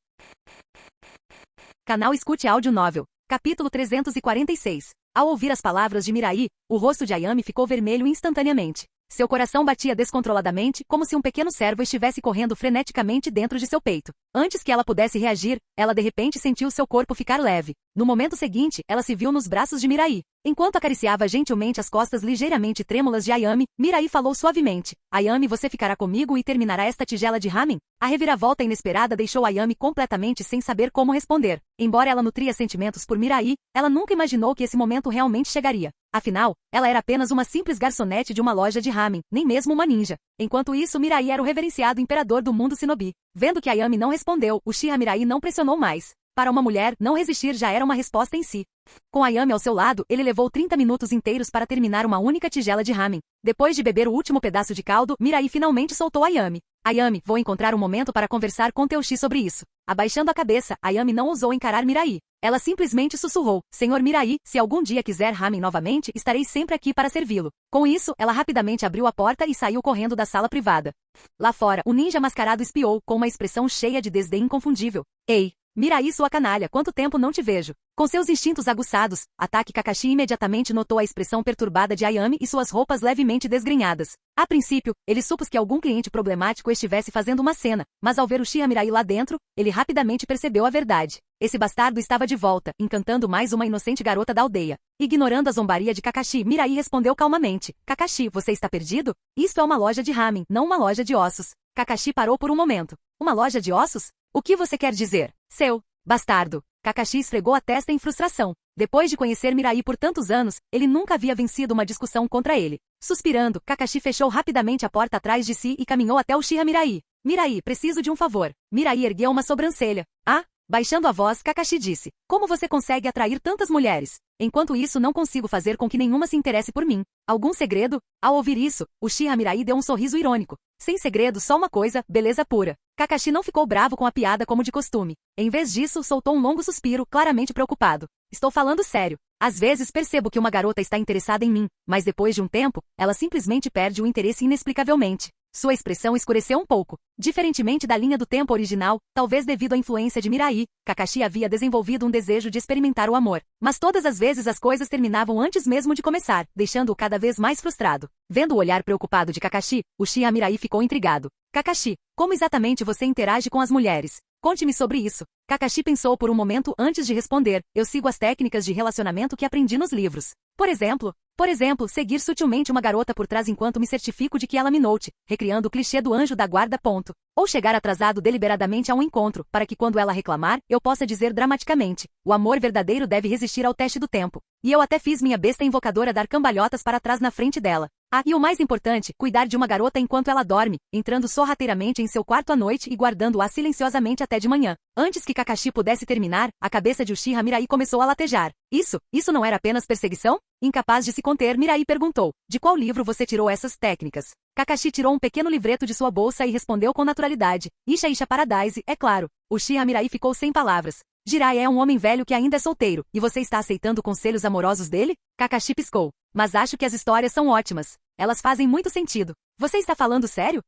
Canal Escute Áudio Novel. Capítulo 346. Ao ouvir as palavras de Mirai, o rosto de Ayami ficou vermelho instantaneamente. Seu coração batia descontroladamente, como se um pequeno servo estivesse correndo freneticamente dentro de seu peito. Antes que ela pudesse reagir, ela de repente sentiu seu corpo ficar leve. No momento seguinte, ela se viu nos braços de Mirai. Enquanto acariciava gentilmente as costas ligeiramente trêmulas de Ayami, Mirai falou suavemente: Ayami, você ficará comigo e terminará esta tigela de ramen? A reviravolta inesperada deixou Ayami completamente sem saber como responder. Embora ela nutria sentimentos por Mirai, ela nunca imaginou que esse momento realmente chegaria. Afinal, ela era apenas uma simples garçonete de uma loja de ramen, nem mesmo uma ninja. Enquanto isso, Mirai era o reverenciado imperador do mundo shinobi. Vendo que Ayami não respondeu, Uchiha Mirai não pressionou mais. Para uma mulher, não resistir já era uma resposta em si. Com Ayami ao seu lado, ele levou 30 minutos inteiros para terminar uma única tigela de ramen. Depois de beber o último pedaço de caldo, Mirai finalmente soltou Ayami. Ayami, vou encontrar um momento para conversar com Teuchi sobre isso. Abaixando a cabeça, Ayami não ousou encarar Mirai. Ela simplesmente sussurrou: Senhor Mirai, se algum dia quiser ramen novamente, estarei sempre aqui para servi-lo. Com isso, ela rapidamente abriu a porta e saiu correndo da sala privada. Lá fora, o ninja mascarado espiou, com uma expressão cheia de desdém inconfundível. Ei! Mirai, sua canalha, quanto tempo não te vejo? Com seus instintos aguçados, Atake Kakashi imediatamente notou a expressão perturbada de Ayami e suas roupas levemente desgrenhadas. A princípio, ele supôs que algum cliente problemático estivesse fazendo uma cena, mas ao ver Uchiha Mirai lá dentro, ele rapidamente percebeu a verdade. Esse bastardo estava de volta, encantando mais uma inocente garota da aldeia. Ignorando a zombaria de Kakashi, Mirai respondeu calmamente: Kakashi, você está perdido? Isto é uma loja de ramen, não uma loja de ossos. Kakashi parou por um momento. Uma loja de ossos? O que você quer dizer? Seu bastardo. Kakashi esfregou a testa em frustração. Depois de conhecer Mirai por tantos anos, ele nunca havia vencido uma discussão contra ele. Suspirando, Kakashi fechou rapidamente a porta atrás de si e caminhou até Uchiha Mirai. Mirai, preciso de um favor. Mirai ergueu uma sobrancelha. Ah? Baixando a voz, Kakashi disse: Como você consegue atrair tantas mulheres? Enquanto isso, não consigo fazer com que nenhuma se interesse por mim. Algum segredo? Ao ouvir isso, Uchiha Mirai deu um sorriso irônico. Sem segredo, só uma coisa, beleza pura. Kakashi não ficou bravo com a piada como de costume. Em vez disso, soltou um longo suspiro, claramente preocupado. Estou falando sério. Às vezes percebo que uma garota está interessada em mim, mas depois de um tempo, ela simplesmente perde o interesse inexplicavelmente. Sua expressão escureceu um pouco. Diferentemente da linha do tempo original, talvez devido à influência de Mirai, Kakashi havia desenvolvido um desejo de experimentar o amor. Mas todas as vezes as coisas terminavam antes mesmo de começar, deixando-o cada vez mais frustrado. Vendo o olhar preocupado de Kakashi, Uchiha Mirai ficou intrigado. Kakashi, como exatamente você interage com as mulheres? Conte-me sobre isso. Kakashi pensou por um momento antes de responder. Eu sigo as técnicas de relacionamento que aprendi nos livros. Por exemplo, seguir sutilmente uma garota por trás enquanto me certifico de que ela me note, recriando o clichê do anjo da guarda. Ou chegar atrasado deliberadamente a um encontro, para que quando ela reclamar, eu possa dizer dramaticamente: o amor verdadeiro deve resistir ao teste do tempo. E eu até fiz minha besta invocadora dar cambalhotas para trás na frente dela. Ah, e o mais importante, cuidar de uma garota enquanto ela dorme, entrando sorrateiramente em seu quarto à noite e guardando-a silenciosamente até de manhã. Antes que Kakashi pudesse terminar, a cabeça de Uchiha Mirai começou a latejar. Isso não era apenas perseguição? Incapaz de se conter, Mirai perguntou: De qual livro você tirou essas técnicas? Kakashi tirou um pequeno livreto de sua bolsa e respondeu com naturalidade: Isha Paradise, é claro. Uchiha Mirai ficou sem palavras. Jirai é um homem velho que ainda é solteiro, e você está aceitando conselhos amorosos dele? Kakashi piscou. Mas acho que as histórias são ótimas. Elas fazem muito sentido. Você está falando sério?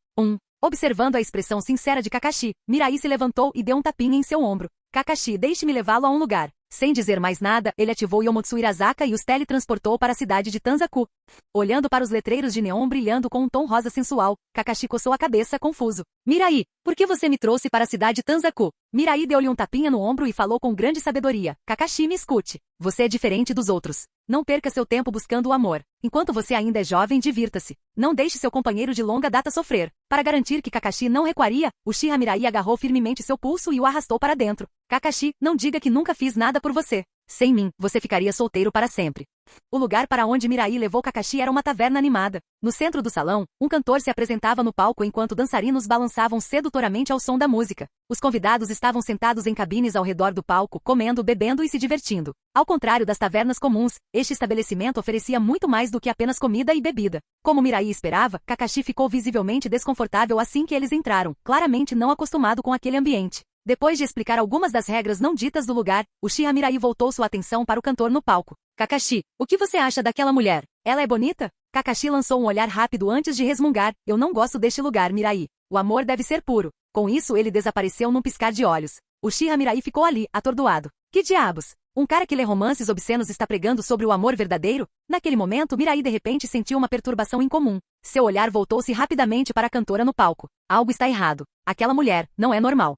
Observando a expressão sincera de Kakashi, Mirai se levantou e deu um tapinha em seu ombro. Kakashi, deixe-me levá-lo a um lugar. Sem dizer mais nada, ele ativou Yomotsu Irazaka e os teletransportou para a cidade de Tanzaku. Olhando para os letreiros de neon brilhando com um tom rosa sensual, Kakashi coçou a cabeça confuso. Mirai, por que você me trouxe para a cidade de Tanzaku? Mirai deu-lhe um tapinha no ombro e falou com grande sabedoria. Kakashi, me escute. Você é diferente dos outros. Não perca seu tempo buscando o amor. Enquanto você ainda é jovem, divirta-se. Não deixe seu companheiro de longa data sofrer. Para garantir que Kakashi não recuaria, Uchiha Mirai agarrou firmemente seu pulso e o arrastou para dentro. Kakashi, não diga que nunca fiz nada por você. Sem mim, você ficaria solteiro para sempre. O lugar para onde Mirai levou Kakashi era uma taverna animada. No centro do salão, um cantor se apresentava no palco enquanto dançarinos balançavam sedutoramente ao som da música. Os convidados estavam sentados em cabines ao redor do palco, comendo, bebendo e se divertindo. Ao contrário das tavernas comuns, este estabelecimento oferecia muito mais do que apenas comida e bebida. Como Mirai esperava, Kakashi ficou visivelmente desconfortável assim que eles entraram, claramente não acostumado com aquele ambiente. Depois de explicar algumas das regras não ditas do lugar, Uchiha Mirai voltou sua atenção para o cantor no palco. Kakashi, o que você acha daquela mulher? Ela é bonita? Kakashi lançou um olhar rápido antes de resmungar. Eu não gosto deste lugar, Mirai. O amor deve ser puro. Com isso ele desapareceu num piscar de olhos. Uchiha Mirai ficou ali, atordoado. Que diabos? Um cara que lê romances obscenos está pregando sobre o amor verdadeiro? Naquele momento, Mirai de repente sentiu uma perturbação incomum. Seu olhar voltou-se rapidamente para a cantora no palco. Algo está errado. Aquela mulher não é normal.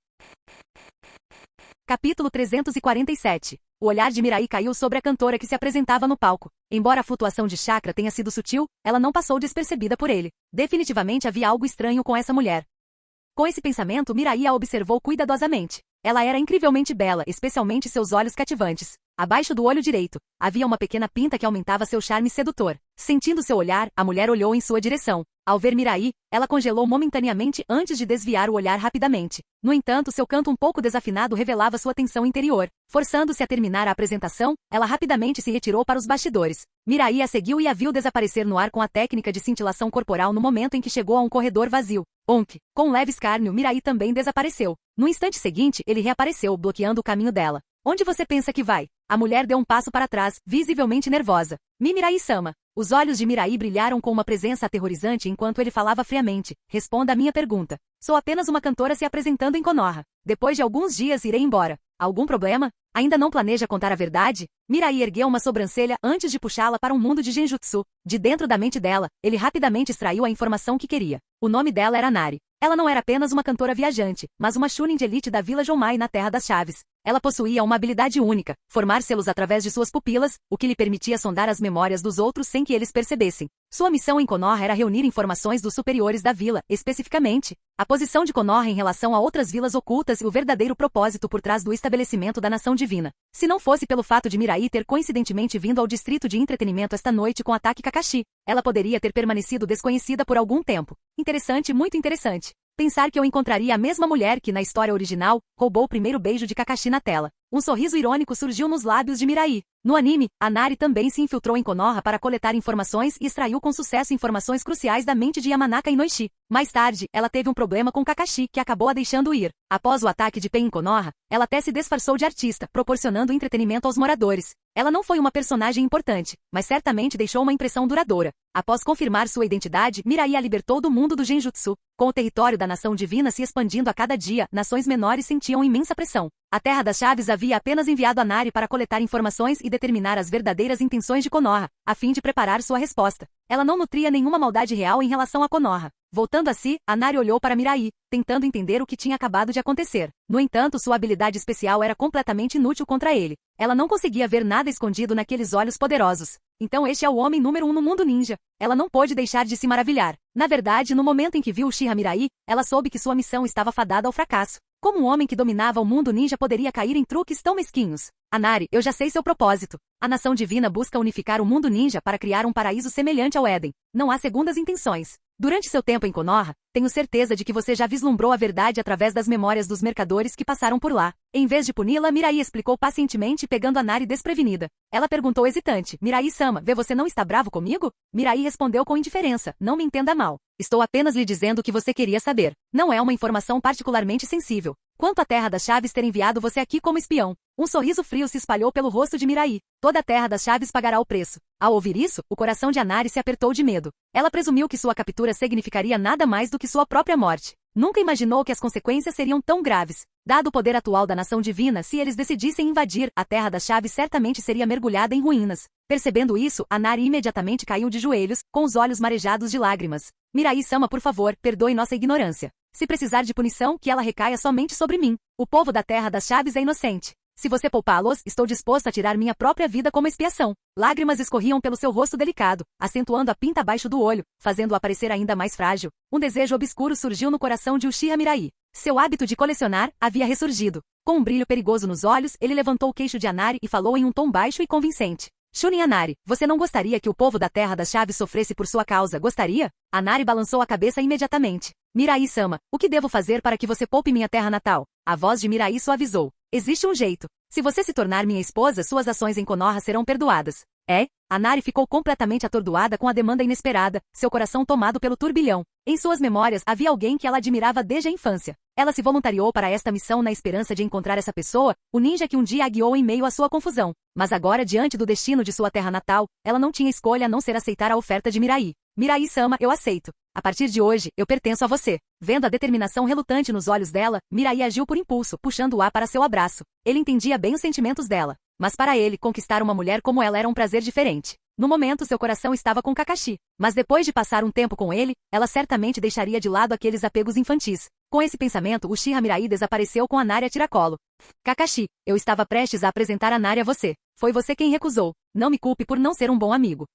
Capítulo 347. O olhar de Mirai caiu sobre a cantora que se apresentava no palco. Embora a flutuação de chakra tenha sido sutil, ela não passou despercebida por ele. Definitivamente havia algo estranho com essa mulher. Com esse pensamento, Mirai a observou cuidadosamente. Ela era incrivelmente bela, especialmente seus olhos cativantes. Abaixo do olho direito, havia uma pequena pinta que aumentava seu charme sedutor. Sentindo seu olhar, a mulher olhou em sua direção. Ao ver Mirai, ela congelou momentaneamente antes de desviar o olhar rapidamente. No entanto, seu canto um pouco desafinado revelava sua tensão interior. Forçando-se a terminar a apresentação, ela rapidamente se retirou para os bastidores. Mirai a seguiu e a viu desaparecer no ar com a técnica de cintilação corporal no momento em que chegou a um corredor vazio. Onk! Com um leve escárnio, Mirai também desapareceu. No instante seguinte, ele reapareceu, bloqueando o caminho dela. Onde você pensa que vai? A mulher deu um passo para trás, visivelmente nervosa. Mirai-sama. Os olhos de Mirai brilharam com uma presença aterrorizante enquanto ele falava friamente. Responda a minha pergunta. Sou apenas uma cantora se apresentando em Konoha. Depois de alguns dias irei embora. Algum problema? Ainda não planeja contar a verdade? Mirai ergueu uma sobrancelha antes de puxá-la para um mundo de genjutsu. De dentro da mente dela, ele rapidamente extraiu a informação que queria. O nome dela era Nari. Ela não era apenas uma cantora viajante, mas uma chunin de elite da Vila Jomai na Terra das Chaves. Ela possuía uma habilidade única, formar selos através de suas pupilas, o que lhe permitia sondar as memórias dos outros sem que eles percebessem. Sua missão em Konoha era reunir informações dos superiores da vila, especificamente a posição de Konoha em relação a outras vilas ocultas e o verdadeiro propósito por trás do estabelecimento da nação divina. Se não fosse pelo fato de Mirai ter coincidentemente vindo ao distrito de entretenimento esta noite com ataque Kakashi, ela poderia ter permanecido desconhecida por algum tempo. Interessante, muito interessante. Pensar que eu encontraria a mesma mulher que, na história original, roubou o primeiro beijo de Kakashi na tela. Um sorriso irônico surgiu nos lábios de Mirai. No anime, a Nari também se infiltrou em Konoha para coletar informações e extraiu com sucesso informações cruciais da mente de Yamanaka Inoishi. Mais tarde, ela teve um problema com Kakashi que acabou a deixando ir. Após o ataque de Pen em Konoha, ela até se disfarçou de artista, proporcionando entretenimento aos moradores. Ela não foi uma personagem importante, mas certamente deixou uma impressão duradoura. Após confirmar sua identidade, Mirai a libertou do mundo do genjutsu. Com o território da nação divina se expandindo a cada dia, nações menores sentiam imensa pressão. A Terra das Chaves havia apenas enviado a Nari para coletar informações e determinar as verdadeiras intenções de Konoha, a fim de preparar sua resposta. Ela não nutria nenhuma maldade real em relação a Konoha. Voltando a si, a Nari olhou para Mirai, tentando entender o que tinha acabado de acontecer. No entanto, sua habilidade especial era completamente inútil contra ele. Ela não conseguia ver nada escondido naqueles olhos poderosos. Então este é o homem número 1 no mundo ninja. Ela não pôde deixar de se maravilhar. Na verdade, no momento em que viu Uchiha Mirai, ela soube que sua missão estava fadada ao fracasso. Como um homem que dominava o mundo ninja poderia cair em truques tão mesquinhos? Nari, eu já sei seu propósito. A nação divina busca unificar o mundo ninja para criar um paraíso semelhante ao Éden. Não há segundas intenções. Durante seu tempo em Konoha, tenho certeza de que você já vislumbrou a verdade através das memórias dos mercadores que passaram por lá. Em vez de puni-la, Mirai explicou pacientemente pegando a Nari desprevenida. Ela perguntou hesitante, Mirai-sama, vê você não está bravo comigo? Mirai respondeu com indiferença, não me entenda mal. Estou apenas lhe dizendo o que você queria saber. Não é uma informação particularmente sensível. Quanto à Terra das Chaves ter enviado você aqui como espião? Um sorriso frio se espalhou pelo rosto de Mirai. Toda a Terra das Chaves pagará o preço. Ao ouvir isso, o coração de Nari se apertou de medo. Ela presumiu que sua captura significaria nada mais do que sua própria morte. Nunca imaginou que as consequências seriam tão graves. Dado o poder atual da nação divina, se eles decidissem invadir, a Terra das Chaves certamente seria mergulhada em ruínas. Percebendo isso, a Nari imediatamente caiu de joelhos, com os olhos marejados de lágrimas. Mirai-sama, por favor, perdoe nossa ignorância. Se precisar de punição, que ela recaia somente sobre mim. O povo da Terra das Chaves é inocente. Se você poupá-los, estou disposto a tirar minha própria vida como expiação. Lágrimas escorriam pelo seu rosto delicado, acentuando a pinta abaixo do olho, fazendo-o parecer ainda mais frágil. Um desejo obscuro surgiu no coração de Uchiha Mirai. Seu hábito de colecionar havia ressurgido. Com um brilho perigoso nos olhos, ele levantou o queixo de Nari e falou em um tom baixo e convincente. Chunin Nari, você não gostaria que o povo da Terra das Chaves sofresse por sua causa, gostaria? Nari balançou a cabeça imediatamente. Mirai-sama, o que devo fazer para que você poupe minha terra natal? A voz de Mirai suavizou. Existe um jeito. Se você se tornar minha esposa, suas ações em Konoha serão perdoadas. É? Nari ficou completamente atordoada com a demanda inesperada, seu coração tomado pelo turbilhão. Em suas memórias havia alguém que ela admirava desde a infância. Ela se voluntariou para esta missão na esperança de encontrar essa pessoa, o ninja que um dia a guiou em meio à sua confusão. Mas agora, diante do destino de sua terra natal, ela não tinha escolha a não ser aceitar a oferta de Mirai. Mirai-sama, eu aceito. A partir de hoje, eu pertenço a você. Vendo a determinação relutante nos olhos dela, Mirai agiu por impulso, puxando-a para seu abraço. Ele entendia bem os sentimentos dela. Mas para ele, conquistar uma mulher como ela era um prazer diferente. No momento, seu coração estava com Kakashi. Mas depois de passar um tempo com ele, ela certamente deixaria de lado aqueles apegos infantis. Com esse pensamento, Uchiha Mirai desapareceu com a Nari a tiracolo. Kakashi, eu estava prestes a apresentar a Nari a você. Foi você quem recusou. Não me culpe por não ser um bom amigo.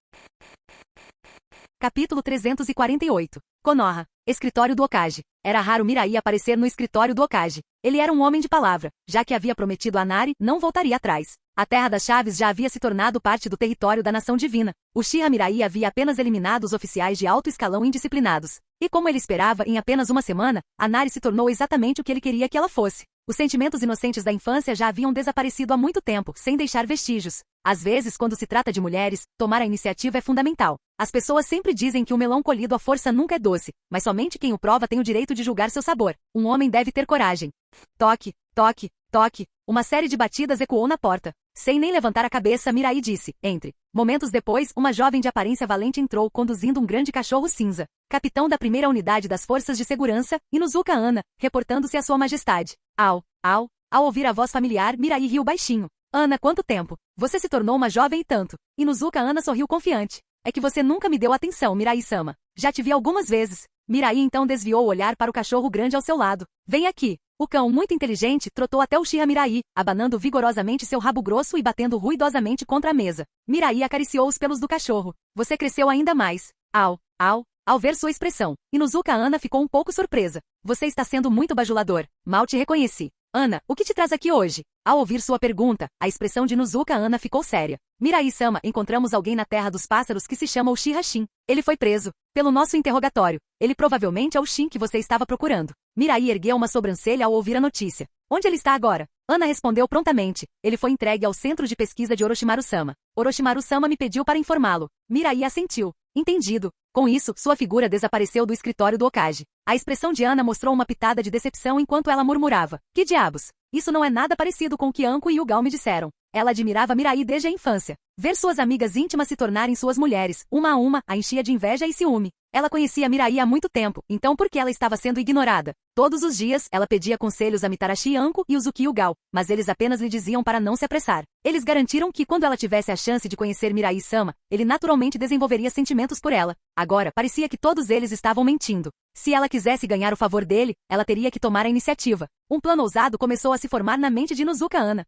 Capítulo 348. Konoha. Escritório do Hokage. Era raro Mirai aparecer no escritório do Hokage. Ele era um homem de palavra, já que havia prometido a Nari, não voltaria atrás. A Terra das Chaves já havia se tornado parte do território da Nação Divina. Uchiha Mirai havia apenas eliminado os oficiais de alto escalão indisciplinados. E como ele esperava, em apenas uma semana, a Nari se tornou exatamente o que ele queria que ela fosse. Os sentimentos inocentes da infância já haviam desaparecido há muito tempo, sem deixar vestígios. Às vezes, quando se trata de mulheres, tomar a iniciativa é fundamental. As pessoas sempre dizem que o melão colhido à força nunca é doce, mas somente quem o prova tem o direito de julgar seu sabor. Um homem deve ter coragem. Toque, toque, toque. Uma série de batidas ecoou na porta. Sem nem levantar a cabeça, Mirai disse, entre. Momentos depois, uma jovem de aparência valente entrou conduzindo um grande cachorro cinza. Capitão da primeira unidade das forças de segurança, Inuzuka Ana, reportando-se a sua majestade. Ao ouvir a voz familiar, Mirai riu baixinho. Ana, quanto tempo? Você se tornou uma jovem e tanto. Inuzuka Ana sorriu confiante. É que você nunca me deu atenção, Mirai-sama. Já te vi algumas vezes. Mirai então desviou o olhar para o cachorro grande ao seu lado. Vem aqui. O cão, muito inteligente, trotou até Uchiha Mirai, abanando vigorosamente seu rabo grosso e batendo ruidosamente contra a mesa. Mirai acariciou os pelos do cachorro. Você cresceu ainda mais. Ao ver sua expressão, Inuzuka Ana ficou um pouco surpresa. Você está sendo muito bajulador. Mal te reconheci. Ana, o que te traz aqui hoje? Ao ouvir sua pergunta, a expressão de Inuzuka Ana ficou séria. Mirai-sama, encontramos alguém na Terra dos Pássaros que se chama Uchiha Shin. Ele foi preso. Pelo nosso interrogatório. Ele provavelmente é o Shin que você estava procurando. Mirai ergueu uma sobrancelha ao ouvir a notícia. Onde ele está agora? Ana respondeu prontamente. Ele foi entregue ao Centro de Pesquisa de Orochimaru-sama. Orochimaru-sama me pediu para informá-lo. Mirai assentiu. Entendido. Com isso, sua figura desapareceu do escritório do Hokage. A expressão de Ana mostrou uma pitada de decepção enquanto ela murmurava. Que diabos? Isso não é nada parecido com o que Anko e Yugal me disseram. Ela admirava Mirai desde a infância. Ver suas amigas íntimas se tornarem suas mulheres, uma a uma, a enchia de inveja e ciúme. Ela conhecia Mirai há muito tempo, então por que ela estava sendo ignorada? Todos os dias, ela pedia conselhos a Mitarashi Anko e Uzuki Yugal, mas eles apenas lhe diziam para não se apressar. Eles garantiram que quando ela tivesse a chance de conhecer Mirai-sama, ele naturalmente desenvolveria sentimentos por ela. Agora, parecia que todos eles estavam mentindo. Se ela quisesse ganhar o favor dele, ela teria que tomar a iniciativa. Um plano ousado começou a se formar na mente de Inuzuka Ana.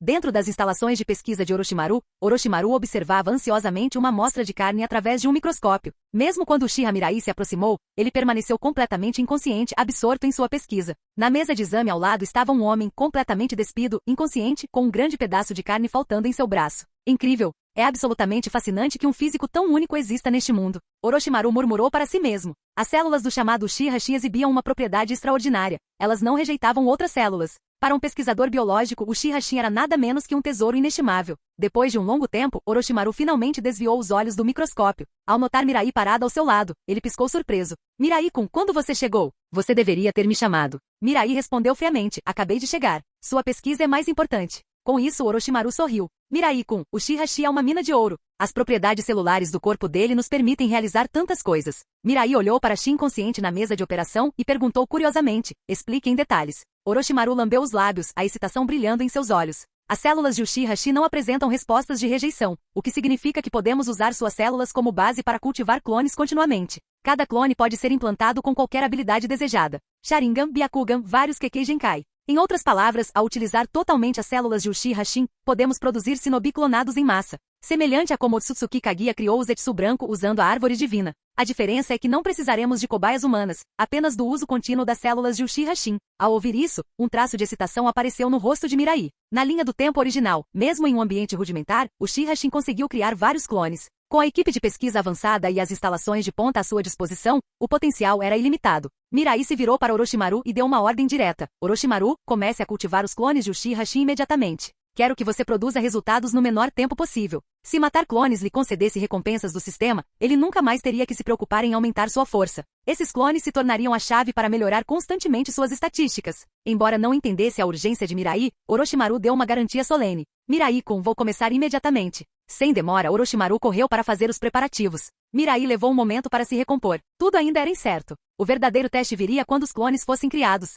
Dentro das instalações de pesquisa de Orochimaru, Orochimaru observava ansiosamente uma amostra de carne através de um microscópio. Mesmo quando Uchiha Mirai se aproximou, ele permaneceu completamente inconsciente, absorto em sua pesquisa. Na mesa de exame ao lado estava um homem completamente despido, inconsciente, com um grande pedaço de carne faltando em seu braço. Incrível! É absolutamente fascinante que um físico tão único exista neste mundo. Orochimaru murmurou para si mesmo. As células do chamado Uchiha-Shin exibiam uma propriedade extraordinária. Elas não rejeitavam outras células. Para um pesquisador biológico, o Uchiha-Shin era nada menos que um tesouro inestimável. Depois de um longo tempo, Orochimaru finalmente desviou os olhos do microscópio. Ao notar Mirai parada ao seu lado, ele piscou surpreso. Mirai-kun, quando você chegou? Você deveria ter me chamado. Mirai respondeu friamente. Acabei de chegar. Sua pesquisa é mais importante. Com isso, Orochimaru sorriu. Mirai-kun, o Uchiha-Shin é uma mina de ouro. As propriedades celulares do corpo dele nos permitem realizar tantas coisas. Mirai olhou para Shin consciente na mesa de operação e perguntou curiosamente. Explique em detalhes. Orochimaru lambeu os lábios, a excitação brilhando em seus olhos. As células de Uchiha-Shin não apresentam respostas de rejeição, o que significa que podemos usar suas células como base para cultivar clones continuamente. Cada clone pode ser implantado com qualquer habilidade desejada. Sharingan, Byakugan, vários Kekkei Genkai. Em outras palavras, ao utilizar totalmente as células de Uchiha-Shin, podemos produzir shinobi clonados em massa. Semelhante a como Otsutsuki Kaguya criou o Zetsu branco usando a árvore divina. A diferença é que não precisaremos de cobaias humanas, apenas do uso contínuo das células de Uchiha-Shin. Ao ouvir isso, um traço de excitação apareceu no rosto de Mirai. Na linha do tempo original, mesmo em um ambiente rudimentar, Uchiha-Shin conseguiu criar vários clones. Com a equipe de pesquisa avançada e as instalações de ponta à sua disposição, o potencial era ilimitado. Mirai se virou para Orochimaru e deu uma ordem direta. Orochimaru, comece a cultivar os clones de Uchiha-Shin imediatamente. Quero que você produza resultados no menor tempo possível. Se matar clones lhe concedesse recompensas do sistema, ele nunca mais teria que se preocupar em aumentar sua força. Esses clones se tornariam a chave para melhorar constantemente suas estatísticas. Embora não entendesse a urgência de Mirai, Orochimaru deu uma garantia solene. Mirai-kun, vou começar imediatamente. Sem demora, Orochimaru correu para fazer os preparativos. Mirai levou um momento para se recompor. Tudo ainda era incerto. O verdadeiro teste viria quando os clones fossem criados.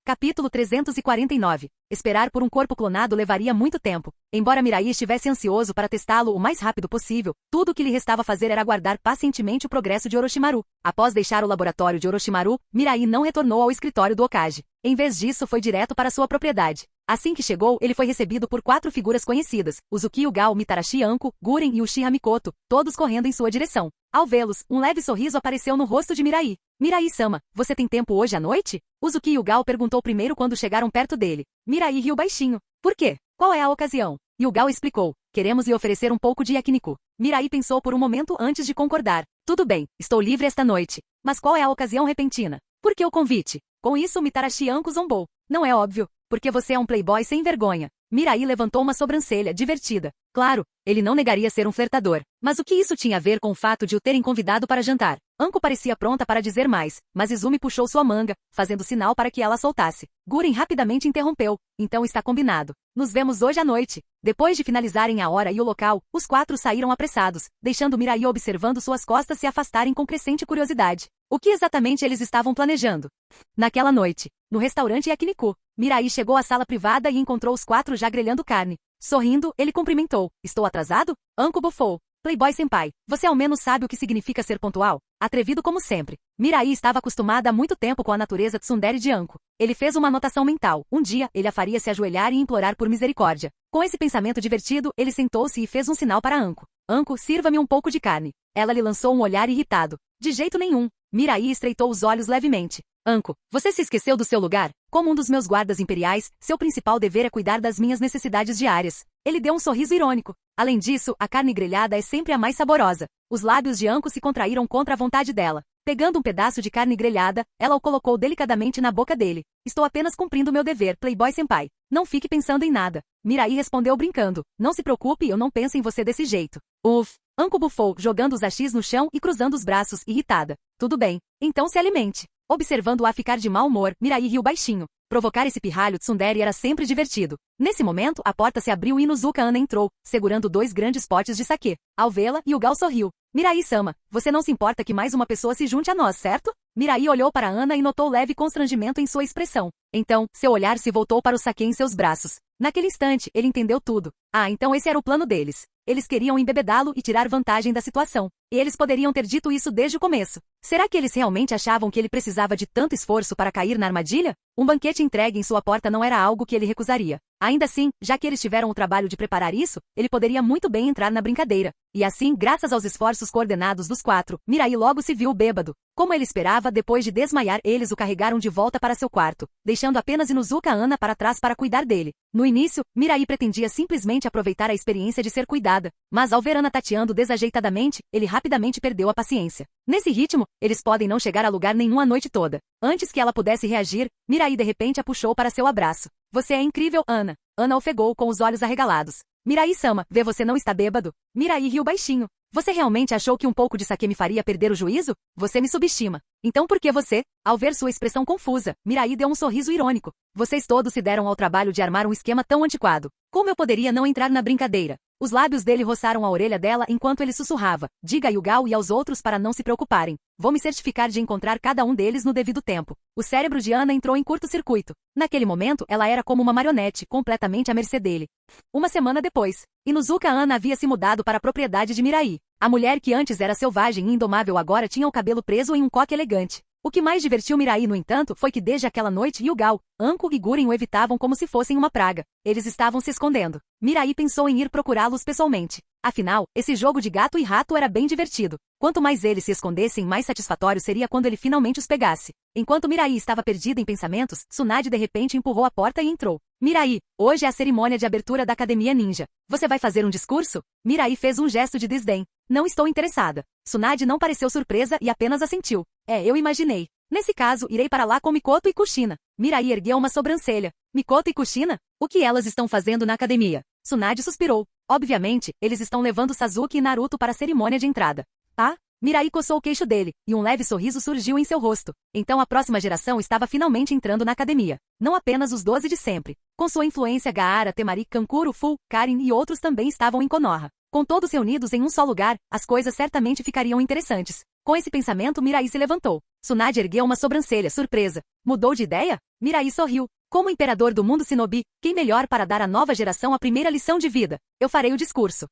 Capítulo 349. Esperar por um corpo clonado levaria muito tempo. Embora Mirai estivesse ansioso para testá-lo o mais rápido possível, tudo o que lhe restava fazer era aguardar pacientemente o progresso de Orochimaru. Após deixar o laboratório de Orochimaru, Mirai não retornou ao escritório do Hokage. Em vez disso, foi direto para sua propriedade. Assim que chegou, ele foi recebido por 4 figuras conhecidas, Uzuki Ugao, Mitarashi Anko, Guren e Uchiha Mikoto, todos correndo em sua direção. Ao vê-los, um leve sorriso apareceu no rosto de Mirai. Mirai-sama, você tem tempo hoje à noite? Uzuki Ugao perguntou primeiro quando chegaram perto dele. Mirai riu baixinho. Por quê? Qual é a ocasião? Ugao explicou. Queremos lhe oferecer um pouco de yakiniku. Mirai pensou por um momento antes de concordar. Tudo bem, estou livre esta noite. Mas qual é a ocasião repentina? Por que o convite? Com isso, Mitarashi Anko zombou. Não é óbvio. Porque você é um playboy sem vergonha. Mirai levantou uma sobrancelha, divertida. Claro, ele não negaria ser um flertador. Mas o que isso tinha a ver com o fato de o terem convidado para jantar? Anko parecia pronta para dizer mais, mas Izumi puxou sua manga, fazendo sinal para que ela soltasse. Guren rapidamente interrompeu. Então está combinado. Nos vemos hoje à noite. Depois de finalizarem a hora e o local, os 4 saíram apressados, deixando Mirai observando suas costas se afastarem com crescente curiosidade. O que exatamente eles estavam planejando? Naquela noite, no restaurante Yakiniku, Mirai chegou à sala privada e encontrou os 4 já grelhando carne. Sorrindo, ele cumprimentou. Estou atrasado? Anko bufou. Playboy senpai, você ao menos sabe o que significa ser pontual? Atrevido como sempre. Mirai estava acostumada há muito tempo com a natureza tsundere de Anko. Ele fez uma anotação mental. Um dia, ele a faria se ajoelhar e implorar por misericórdia. Com esse pensamento divertido, ele sentou-se e fez um sinal para Anko. Anko, sirva-me um pouco de carne. Ela lhe lançou um olhar irritado. De jeito nenhum. Mirai estreitou os olhos levemente. Anko, você se esqueceu do seu lugar? Como um dos meus guardas imperiais, seu principal dever é cuidar das minhas necessidades diárias. Ele deu um sorriso irônico. Além disso, a carne grelhada é sempre a mais saborosa. Os lábios de Anko se contraíram contra a vontade dela. Pegando um pedaço de carne grelhada, ela o colocou delicadamente na boca dele. Estou apenas cumprindo meu dever, Playboy senpai. Não fique pensando em nada. Mirai respondeu brincando. Não se preocupe, eu não penso em você desse jeito. Uff. Anko bufou, jogando os hashis no chão e cruzando os braços, irritada. Tudo bem. Então se alimente. Observando-a ficar de mau humor, Mirai riu baixinho. Provocar esse pirralho tsundere era sempre divertido. Nesse momento, a porta se abriu e Inuzuka Ana entrou, segurando 2 grandes potes de saquê. Ao vê-la, Ugao sorriu. Mirai-sama, você não se importa que mais uma pessoa se junte a nós, certo? Mirai olhou para Ana e notou leve constrangimento em sua expressão. Então, seu olhar se voltou para o saquê em seus braços. Naquele instante, ele entendeu tudo. Ah, então esse era o plano deles. Eles queriam embebedá-lo e tirar vantagem da situação. E eles poderiam ter dito isso desde o começo. Será que eles realmente achavam que ele precisava de tanto esforço para cair na armadilha? Um banquete entregue em sua porta não era algo que ele recusaria. Ainda assim, já que eles tiveram o trabalho de preparar isso, ele poderia muito bem entrar na brincadeira. E assim, graças aos esforços coordenados dos 4, Mirai logo se viu bêbado. Como ele esperava, depois de desmaiar, eles o carregaram de volta para seu quarto, deixando apenas Inuzuka Ana para trás para cuidar dele. No início, Mirai pretendia simplesmente aproveitar a experiência de ser cuidada, mas ao ver Ana tateando desajeitadamente, ele rapidamente perdeu a paciência. Nesse ritmo, eles podem não chegar a lugar nenhum a noite toda. Antes que ela pudesse reagir, Mirai de repente a puxou para seu abraço. Você é incrível, Ana. Ana ofegou com os olhos arregalados. Mirai-sama, vê você não está bêbado? Mirai riu baixinho. Você realmente achou que um pouco de saquê me faria perder o juízo? Você me subestima. Então por que você? Ao ver sua expressão confusa, Mirai deu um sorriso irônico. Vocês todos se deram ao trabalho de armar um esquema tão antiquado. Como eu poderia não entrar na brincadeira? Os lábios dele roçaram a orelha dela enquanto ele sussurrava. Diga a Ugao e aos outros para não se preocuparem. Vou me certificar de encontrar cada um deles no devido tempo. O cérebro de Ana entrou em curto-circuito. Naquele momento, ela era como uma marionete, completamente à mercê dele. Uma semana depois, Inuzuka Ana havia se mudado para a propriedade de Mirai. A mulher que antes era selvagem e indomável agora tinha o cabelo preso em um coque elegante. O que mais divertiu Mirai, no entanto, foi que desde aquela noite Ugao, Anko e Guren o evitavam como se fossem uma praga. Eles estavam se escondendo. Mirai pensou em ir procurá-los pessoalmente. Afinal, esse jogo de gato e rato era bem divertido. Quanto mais eles se escondessem, mais satisfatório seria quando ele finalmente os pegasse. Enquanto Mirai estava perdida em pensamentos, Tsunade de repente empurrou a porta e entrou. Mirai, hoje é a cerimônia de abertura da Academia Ninja. Você vai fazer um discurso? Mirai fez um gesto de desdém. Não estou interessada. Tsunade não pareceu surpresa e apenas assentiu. Eu imaginei. Nesse caso, irei para lá com Mikoto e Kushina. Mirai ergueu uma sobrancelha. Mikoto e Kushina? O que elas estão fazendo na academia? Tsunade suspirou. Obviamente, eles estão levando Sasuke e Naruto para a cerimônia de entrada. Ah? Mirai coçou o queixo dele, e um leve sorriso surgiu em seu rosto. Então a próxima geração estava finalmente entrando na academia. Não apenas os 12 de sempre. Com sua influência, Gaara, Temari, Kankuro, Fu, Karin e outros também estavam em Konoha. Com todos reunidos em um só lugar, as coisas certamente ficariam interessantes. Com esse pensamento, Mirai se levantou. Tsunade ergueu uma sobrancelha, surpresa. Mudou de ideia? Mirai sorriu. Como imperador do mundo Shinobi, quem melhor para dar à nova geração a primeira lição de vida? Eu farei o discurso.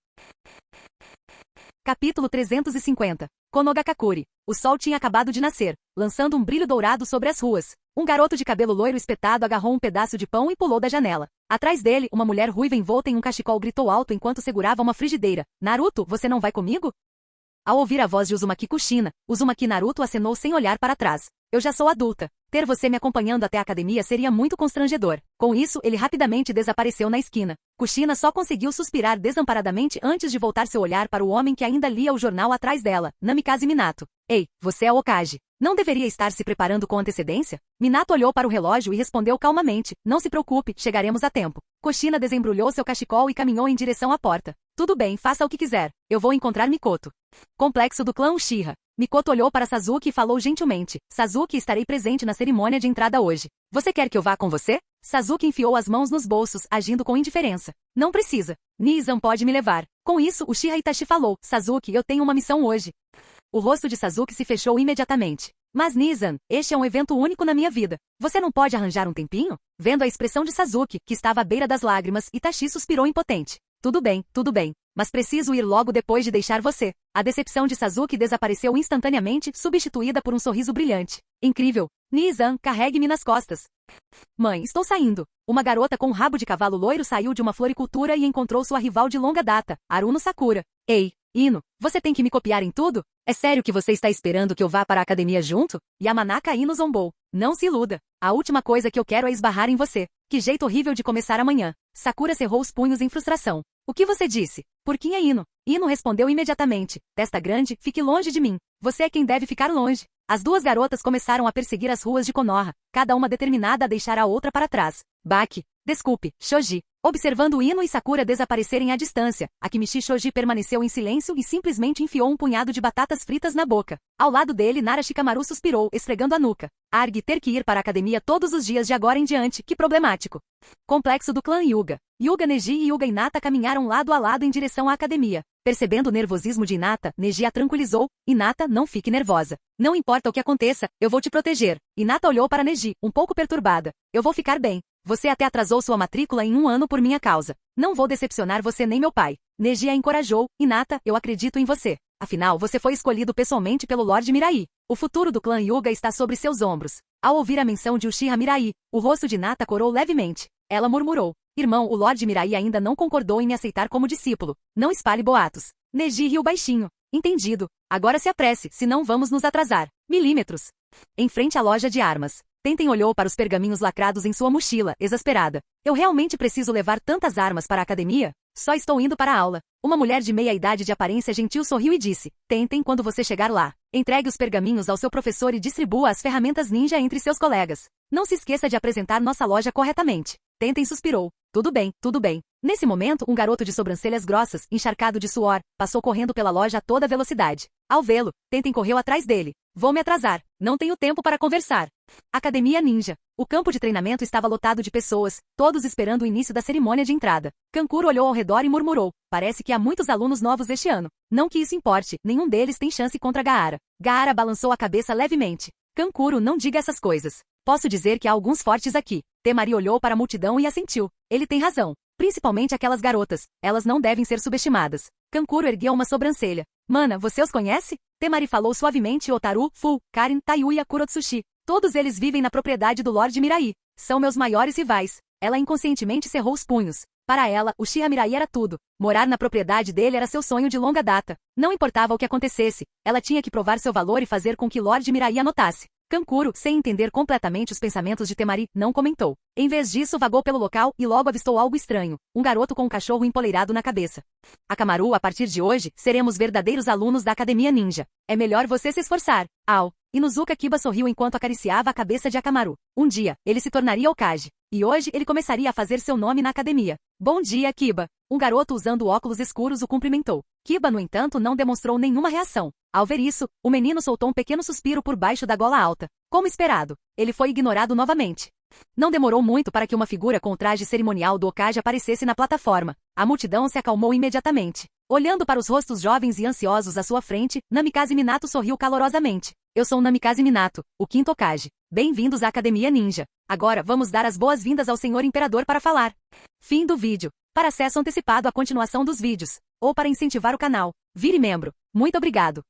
Capítulo 350. Konogakakuri. O sol tinha acabado de nascer, lançando um brilho dourado sobre as ruas. Um garoto de cabelo loiro espetado agarrou um pedaço de pão e pulou da janela. Atrás dele, uma mulher ruiva envolta em um cachecol gritou alto enquanto segurava uma frigideira. Naruto, você não vai comigo? Ao ouvir a voz de Uzumaki Kushina, Uzumaki Naruto acenou sem olhar para trás. Eu já sou adulta. Ter você me acompanhando até a academia seria muito constrangedor. Com isso, ele rapidamente desapareceu na esquina. Kushina só conseguiu suspirar desamparadamente antes de voltar seu olhar para o homem que ainda lia o jornal atrás dela, Namikaze Minato. Ei, você é Hokage. Não deveria estar se preparando com antecedência? Minato olhou para o relógio e respondeu calmamente. Não se preocupe, chegaremos a tempo. Kushina desembrulhou seu cachecol e caminhou em direção à porta. Tudo bem, faça o que quiser. Eu vou encontrar Mikoto. Complexo do clã Uchiha. Mikoto olhou para Sasuke e falou gentilmente. Sasuke, estarei presente na cerimônia de entrada hoje. Você quer que eu vá com você? Sasuke enfiou as mãos nos bolsos, agindo com indiferença. Não precisa. Nizam pode me levar. Com isso, Uchiha Itachi falou. Sasuke, eu tenho uma missão hoje. O rosto de Sasuke se fechou imediatamente. Mas Nizam, este é um evento único na minha vida. Você não pode arranjar um tempinho? Vendo a expressão de Sasuke, que estava à beira das lágrimas, Itachi suspirou impotente. Tudo bem. Mas preciso ir logo depois de deixar você. A decepção de Sasuke desapareceu instantaneamente, substituída por um sorriso brilhante. Incrível. Nizam, carregue-me nas costas. Mãe, estou saindo. Uma garota com um rabo de cavalo loiro saiu de uma floricultura e encontrou sua rival de longa data, Aruno Sakura. Ei, Ino, você tem que me copiar em tudo? É sério que você está esperando que eu vá para a academia junto? Yamanaka Ino zombou. Não se iluda. A última coisa que eu quero é esbarrar em você. Que jeito horrível de começar amanhã. Sakura cerrou os punhos em frustração. O que você disse? Porquinha Ino. Ino respondeu imediatamente. Testa grande, fique longe de mim. Você é quem deve ficar longe. As duas garotas começaram a perseguir as ruas de Konoha, cada uma determinada a deixar a outra para trás. Baki. Desculpe, Shoji. Observando Ino e Sakura desaparecerem à distância, Akimichi Shoji permaneceu em silêncio e simplesmente enfiou um punhado de batatas fritas na boca. Ao lado dele, Nara Shikamaru suspirou, esfregando a nuca. Arg ter que ir para a academia todos os dias de agora em diante, que problemático. Complexo do clã Hyuga. Hyuga Neji e Hyuga Hinata caminharam lado a lado em direção à academia. Percebendo o nervosismo de Hinata, Neji a tranquilizou. Hinata, não fique nervosa. Não importa o que aconteça, eu vou te proteger. Hinata olhou para Neji, um pouco perturbada. Eu vou ficar bem. Você até atrasou sua matrícula em 1 ano por minha causa. Não vou decepcionar você nem meu pai. Neji a encorajou. Hinata, eu acredito em você. Afinal, você foi escolhido pessoalmente pelo Lorde Mirai. O futuro do clã Hyuga está sobre seus ombros. Ao ouvir a menção de Uchiha Mirai, o rosto de Hinata corou levemente. Ela murmurou. Irmão, o Lorde Mirai ainda não concordou em me aceitar como discípulo. Não espalhe boatos. Neji riu baixinho. Entendido. Agora se apresse, senão vamos nos atrasar. Milímetros. Em frente à loja de armas. Tenten olhou para os pergaminhos lacrados em sua mochila, exasperada. Eu realmente preciso levar tantas armas para a academia? Só estou indo para a aula. Uma mulher de meia idade de aparência gentil sorriu e disse. Tentem quando você chegar lá. Entregue os pergaminhos ao seu professor e distribua as ferramentas ninja entre seus colegas. Não se esqueça de apresentar nossa loja corretamente. Tentem suspirou. Tudo bem. Nesse momento, um garoto de sobrancelhas grossas, encharcado de suor, passou correndo pela loja a toda velocidade. Ao vê-lo, Tentem correu atrás dele. Vou me atrasar. Não tenho tempo para conversar. Academia Ninja. O campo de treinamento estava lotado de pessoas, todos esperando o início da cerimônia de entrada. Kankuro olhou ao redor e murmurou. Parece que há muitos alunos novos este ano. Não que isso importe, nenhum deles tem chance contra Gaara. Gaara balançou a cabeça levemente. Kankuro, não diga essas coisas. Posso dizer que há alguns fortes aqui. Temari olhou para a multidão e assentiu. Ele tem razão. Principalmente aquelas garotas. Elas não devem ser subestimadas. Kankuro ergueu uma sobrancelha. Mana, você os conhece? Temari falou suavemente Otaru, Fu, Karin, Tayuya, Kurotsushi. Todos eles vivem na propriedade do Lorde Mirai. São meus maiores rivais. Ela inconscientemente cerrou os punhos. Para ela, Uchiha Mirai era tudo. Morar na propriedade dele era seu sonho de longa data. Não importava o que acontecesse. Ela tinha que provar seu valor e fazer com que Lorde Mirai a notasse. Kankuro, sem entender completamente os pensamentos de Temari, não comentou. Em vez disso, vagou pelo local e logo avistou algo estranho. Um garoto com um cachorro empoleirado na cabeça. Akamaru, a partir de hoje, seremos verdadeiros alunos da Academia Ninja. É melhor você se esforçar. Inuzuka Kiba sorriu enquanto acariciava a cabeça de Akamaru. Um dia, ele se tornaria Hokage. E hoje ele começaria a fazer seu nome na academia. Bom dia, Kiba. Um garoto usando óculos escuros o cumprimentou. Kiba, no entanto, não demonstrou nenhuma reação. Ao ver isso, o menino soltou um pequeno suspiro por baixo da gola alta. Como esperado, ele foi ignorado novamente. Não demorou muito para que uma figura com o traje cerimonial do Hokage aparecesse na plataforma. A multidão se acalmou imediatamente. Olhando para os rostos jovens e ansiosos à sua frente, Namikaze Minato sorriu calorosamente. Eu sou Namikaze Minato, o quinto Hokage. Bem-vindos à Academia Ninja. Agora vamos dar as boas-vindas ao Senhor Imperador para falar. Fim do vídeo. Para acesso antecipado à continuação dos vídeos, ou para incentivar o canal, vire membro. Muito obrigado.